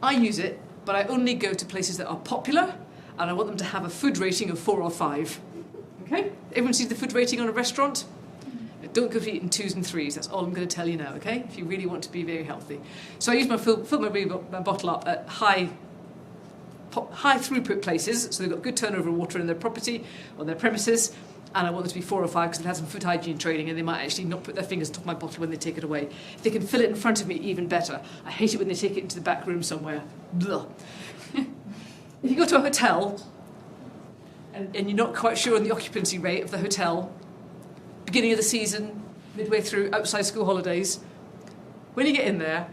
I use it, but I only go to places that are popular, and I want them to have a food rating of 4 or 5. Okay? Everyone sees the food rating on a restaurant? Don't go for eating 2s and 3s. That's all I'm going to tell you now, okay? If you really want to be very healthy. So I use fill my bottle up at high throughput places, so they've got good turnover of water in their property, on their premises, and I want them to be 4 or 5 because they've had some food hygiene training and they might actually not put their fingers on top of my bottle when they take it away. If they can fill it in front of me, even better. I hate it when they take it into the back room somewhere. Blah. If you go to a hotel and you're not quite sure on the occupancy rate of the hotel, beginning of the season, midway through, outside school holidays, when you get in there,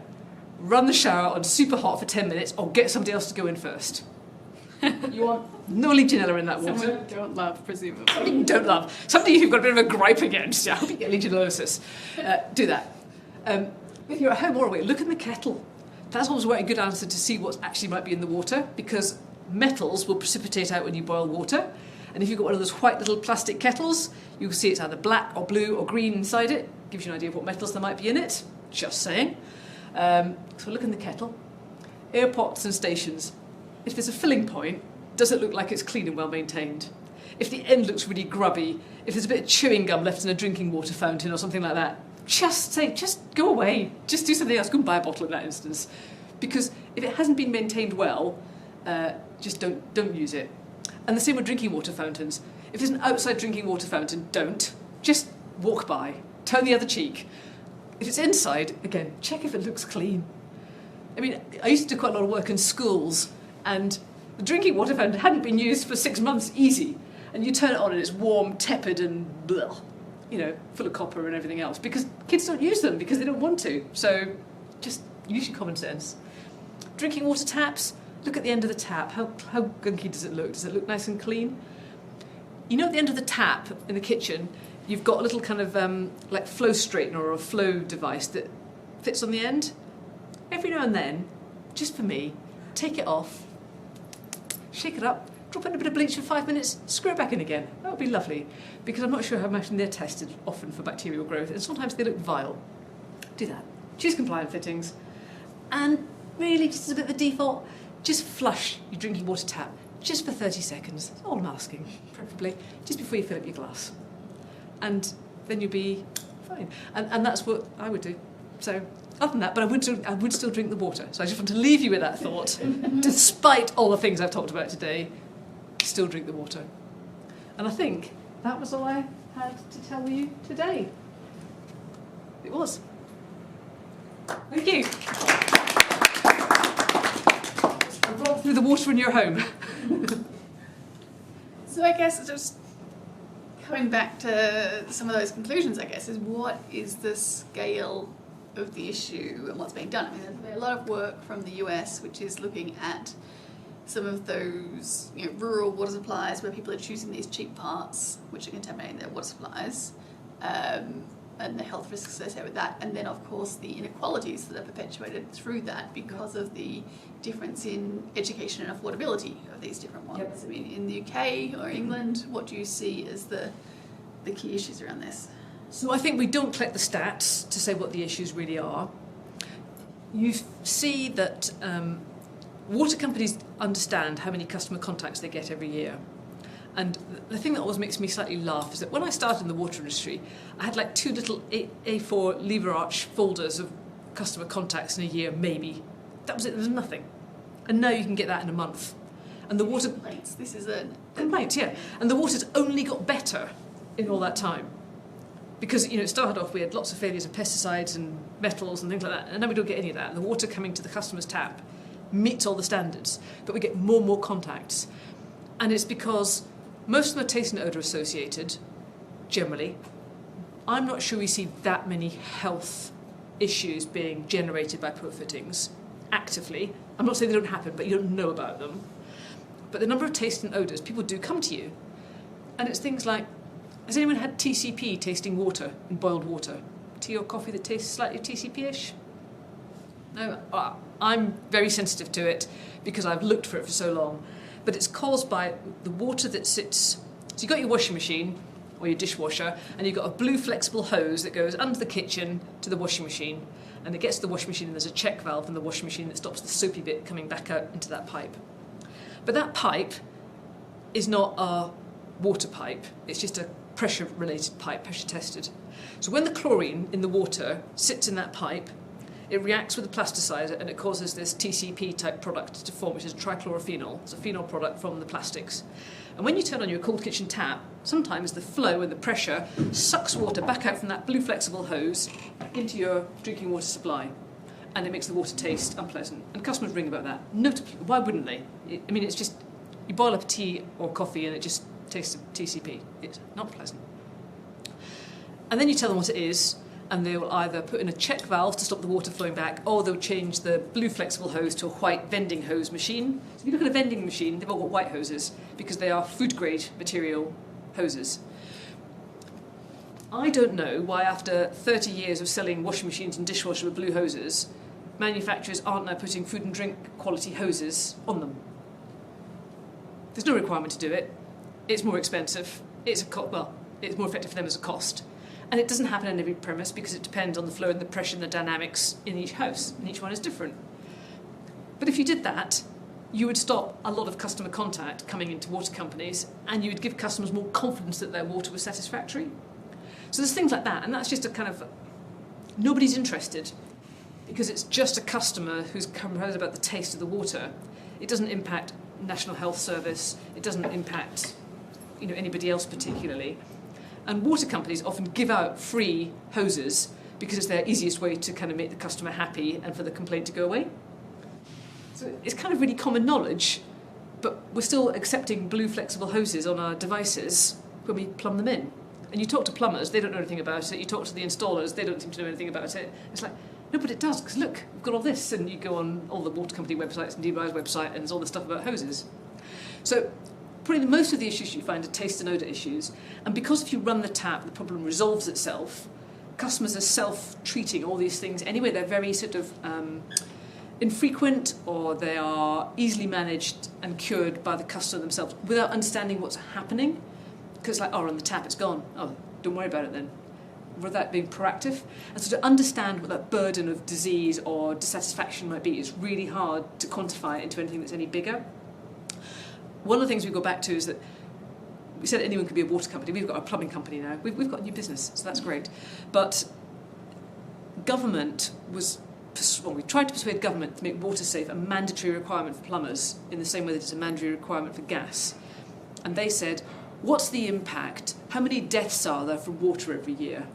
run the shower on super hot for 10 minutes or get somebody else to go in first. You want no Legionella in that water. Someone you don't love, presumably. Somebody you don't love. Somebody you've got a bit of a gripe against. I hope you get Legionellosis. Do that. If you're at home or away, look in the kettle. That's always a good answer to see what actually might be in the water, because metals will precipitate out when you boil water. And if you've got one of those white little plastic kettles, you'll see it's either black or blue or green inside it. Gives you an idea of what metals there might be in it. Just saying. So look in the kettle. Air pots and stations. If there's a filling point, does it look like it's clean and well maintained? If the end looks really grubby, if there's a bit of chewing gum left in a drinking water fountain or something like that, just go away. Just do something else. Go and buy a bottle in that instance. Because if it hasn't been maintained well, just don't use it. And the same with drinking water fountains. If there's an outside drinking water fountain, don't. Just walk by. Turn the other cheek. If it's inside, again, check if it looks clean. I mean, I used to do quite a lot of work in schools, and the drinking water fountain hadn't been used for 6 months easy. And you turn it on and it's warm, tepid and blah, full of copper and everything else. Because kids don't use them because they don't want to. So just use your common sense. Drinking water taps, look at the end of the tap. How gunky does it look? Does it look nice and clean? You know, at the end of the tap in the kitchen, you've got a little kind of like flow straightener or a flow device that fits on the end. Every now and then, just for me, take it off, shake it up, drop in a bit of bleach for 5 minutes, screw it back in again. That would be lovely, because I'm not sure how much they're tested often for bacterial growth, and sometimes they look vile. Do that. Choose compliant fittings. And really, just as a bit of a default, just flush your drinking water tap, just for 30 seconds. That's all I'm asking, preferably, just before you fill up your glass. And then you'll be fine. And that's what I would do. So Other than that, but I would still drink the water. So I just want to leave you with that thought. Despite all the things I've talked about today, still drink the water. And I think that was all I had to tell you today. It was. Thank you. I've rolled through the water in your home. So I guess just coming back to some of those conclusions, I guess, is what is the scale of the issue and what's being done? I mean, there's been a lot of work from the US which is looking at some of those rural water supplies where people are choosing these cheap parts which are contaminating their water supplies, and the health risks associated with that, and then of course the inequalities that are perpetuated through that because of the difference in education and affordability of these different ones. Yep. I mean, in the UK or England, what do you see as the key issues around this? So I think we don't collect the stats to say what the issues really are. You see that water companies understand how many customer contacts they get every year. And the thing that always makes me slightly laugh is that when I started in the water industry, I had like 2 little A4 lever arch folders of customer contacts in a year, maybe. That was it, there was nothing. And now you can get that in a month. And the water... Complaints. This is a... Complaints, yeah. And the water's only got better in all that time. Because, it started off, we had lots of failures of pesticides and metals and things like that, and now we don't get any of that. And the water coming to the customer's tap meets all the standards, but we get more and more contacts. And it's because most of them are taste and odour associated, generally. I'm not sure we see that many health issues being generated by poor fittings, actively. I'm not saying they don't happen, but you don't know about them. But the number of taste and odours, people do come to you. And it's things like, has anyone had TCP, tasting water, in boiled water? Tea or coffee that tastes slightly TCP-ish? No? I'm very sensitive to it because I've looked for it for so long. But it's caused by the water that sits... So you've got your washing machine or your dishwasher, and you've got a blue flexible hose that goes under the kitchen to the washing machine, and it gets to the washing machine, and there's a check valve in the washing machine that stops the soapy bit coming back out into that pipe. But that pipe is not a water pipe. It's just a pressure-related pipe, pressure-tested. So when the chlorine in the water sits in that pipe, it reacts with the plasticizer and it causes this TCP-type product to form, which is trichlorophenol. It's a phenol product from the plastics. And when you turn on your cold kitchen tap, sometimes the flow and the pressure sucks water back out from that blue flexible hose into your drinking water supply. And it makes the water taste unpleasant. And customers ring about that. Notably, why wouldn't they? It's just, you boil up a tea or coffee and it just tastes of TCP. It's not pleasant. And then you tell them what it is, and they will either put in a check valve to stop the water flowing back, or they'll change the blue flexible hose to a white vending hose machine. So if you look at a vending machine, they've all got white hoses because they are food-grade material hoses. I don't know why after 30 years of selling washing machines and dishwashers with blue hoses, manufacturers aren't now putting food and drink quality hoses on them. There's no requirement to do it. It's more expensive. It's more effective for them as a cost. And it doesn't happen in every premise because it depends on the flow and the pressure and the dynamics in each house, and each one is different. But if you did that, you would stop a lot of customer contact coming into water companies, and you would give customers more confidence that their water was satisfactory. So there's things like that, and that's just a kind of... Nobody's interested because it's just a customer who's heard about the taste of the water. It doesn't impact National Health Service. It doesn't impact anybody else particularly. And water companies often give out free hoses because it's their easiest way to kind of make the customer happy and for the complaint to go away. So it's kind of really common knowledge, but we're still accepting blue flexible hoses on our devices when we plumb them in. And you talk to plumbers, they don't know anything about it. You talk to the installers, they don't seem to know anything about it. It's like, no, but it does, because look, we've got all this. And you go on all the water company websites and DALY's website, and there's all this stuff about hoses. So probably most of the issues you find are taste and odour issues. And because if you run the tap, the problem resolves itself, customers are self-treating all these things anyway. They're very sort of infrequent, or they are easily managed and cured by the customer themselves without understanding what's happening. Because like, run the tap, it's gone. Oh, don't worry about it then. Without being proactive. And so to understand what that burden of disease or dissatisfaction might be is really hard to quantify into anything that's any bigger. One of the things we go back to is that we said anyone could be a water company. We've got a plumbing company now. We've got a new business, so that's great. But government was we tried to persuade government to make water safe a mandatory requirement for plumbers in the same way that it's a mandatory requirement for gas. And they said, what's the impact? How many deaths are there from water every year?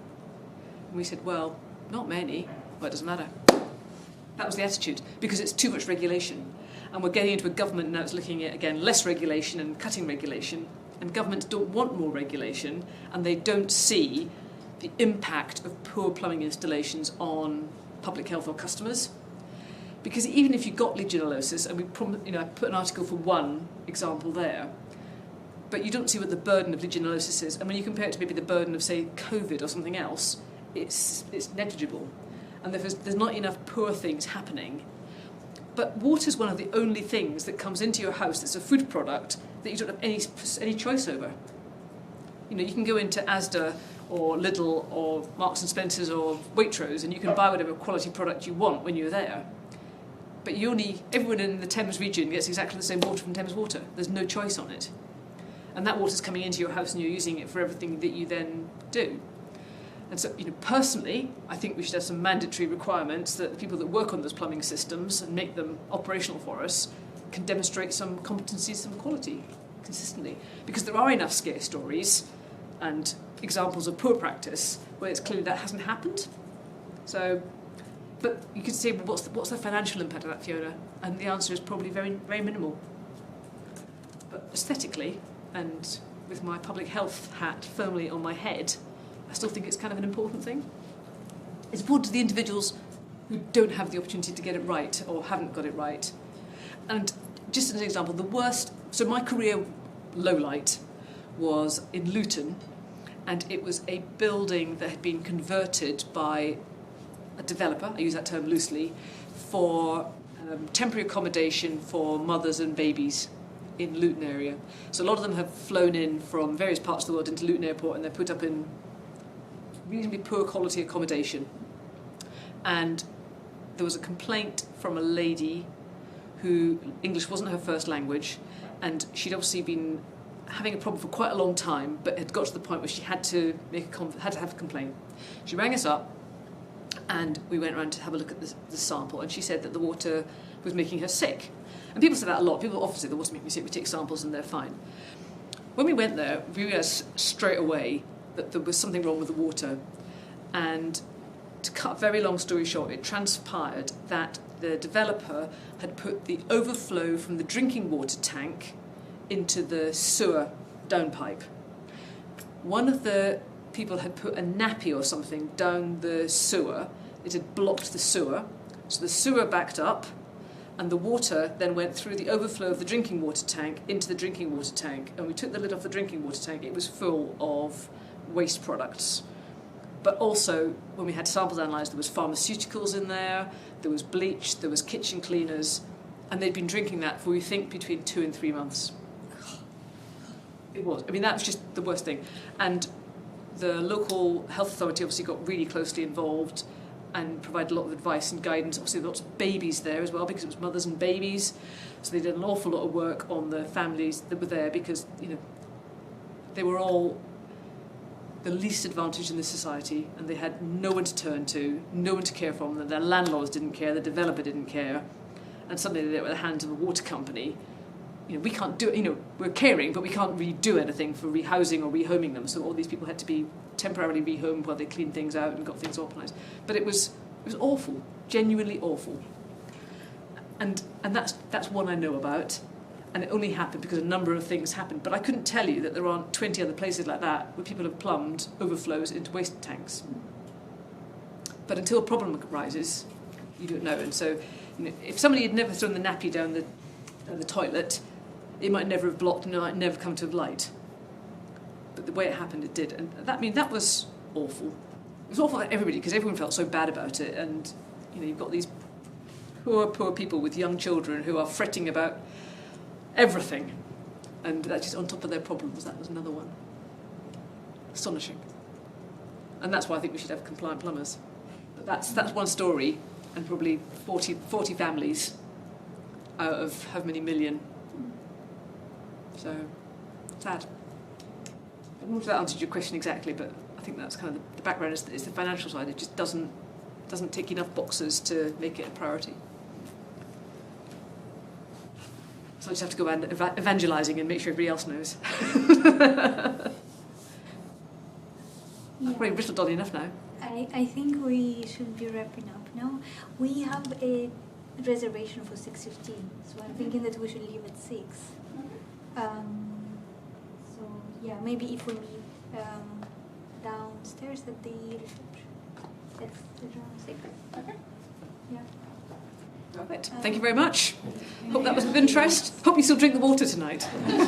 And we said, well, not many. Well, it doesn't matter. That was the attitude, because it's too much regulation. And we're getting into a government now that's looking at, again, less regulation and cutting regulation. And governments don't want more regulation, and they don't see the impact of poor plumbing installations on public health or customers. Because even if you got Legionellosis, and I put an article for one example there, but you don't see what the burden of Legionellosis is. And when you compare it to maybe the burden of, say, COVID or something else, it's negligible. And there's not enough poor things happening. But water is one of the only things that comes into your house that's a food product that you don't have any choice over. You know, you can go into Asda or Lidl or Marks and Spencer's or Waitrose and you can buy whatever quality product you want when you're there. But everyone in the Thames region gets exactly the same water from Thames Water. There's no choice on it. And that water's coming into your house and you're using it for everything that you then do. And so, personally, I think we should have some mandatory requirements that the people that work on those plumbing systems and make them operational for us can demonstrate some competency, some quality consistently. Because there are enough scare stories and examples of poor practice where it's clearly that hasn't happened. So, but you could say, well, what's the financial impact of that, Fiona? And the answer is probably very, very minimal. But aesthetically, and with my public health hat firmly on my head, I still think it's kind of an important thing. It's important to the individuals who don't have the opportunity to get it right or haven't got it right. And just as an example, so my career lowlight was in Luton, and it was a building that had been converted by a developer, I use that term loosely, for temporary accommodation for mothers and babies in Luton area. So a lot of them have flown in from various parts of the world into Luton Airport, and they're put up in reasonably poor quality accommodation. And there was a complaint from a lady who English wasn't her first language, and she'd obviously been having a problem for quite a long time, but had got to the point where she had to have a complaint. She rang us up, and we went around to have a look at the sample, and she said that the water was making her sick. And people say that a lot. People often say the water makes me sick. We take samples and they're fine. When we went there, we realised straight away that there was something wrong with the water. And to cut a very long story short, it transpired that the developer had put the overflow from the drinking water tank into the sewer downpipe. One of the people had put a nappy or something down the sewer. It had blocked the sewer. So the sewer backed up, and the water then went through the overflow of the drinking water tank into the drinking water tank. And we took the lid off the drinking water tank. It was full of waste products. But also, when we had samples analysed, there was pharmaceuticals in there, there was bleach, there was kitchen cleaners, and they'd been drinking that for, we think, between 2 and 3 months. It was. I mean, that was just the worst thing. And the local health authority obviously got really closely involved and provided a lot of advice and guidance. Obviously, lots of babies there as well, because it was mothers and babies. So they did an awful lot of work on the families that were there, because, they were all the least advantaged in this society, and they had no one to turn to, no one to care for them. Their landlords didn't care, the developer didn't care, and suddenly they're at the hands of a water company. We can't do it. We're caring, but we can't really do anything for rehousing or rehoming them. So all these people had to be temporarily rehomed while they cleaned things out and got things organised. But it was awful, genuinely awful. And that's one I know about. And it only happened because a number of things happened. But I couldn't tell you that there aren't 20 other places like that where people have plumbed overflows into waste tanks. But until a problem arises, you don't know. And so, if somebody had never thrown the nappy down the toilet, it might never have blocked and it might never come to light. But the way it happened, it did. And that was awful. It was awful for everybody, because everyone felt so bad about it. And, you've got these poor people with young children who are fretting about everything, and that's just on top of their problems. That was another one. Astonishing. And that's why I think we should have compliant plumbers. But that's one story, and probably 40 families out of how many million. So, sad. I don't know if that answered your question exactly, but I think that's kind of the background is the financial side. It just doesn't doesn't tick enough boxes to make it a priority. So I just have to go around evangelising and make sure everybody else knows. I've probably brittled on enough now. I think we should be wrapping up now. We have a reservation for 6:15, so I'm thinking that we should leave at 6. So yeah, maybe if we meet downstairs at the reception, that's around 6. Okay. Yeah. Perfect. Thank you very much. Hope that was of interest. Hope you still drink the water tonight.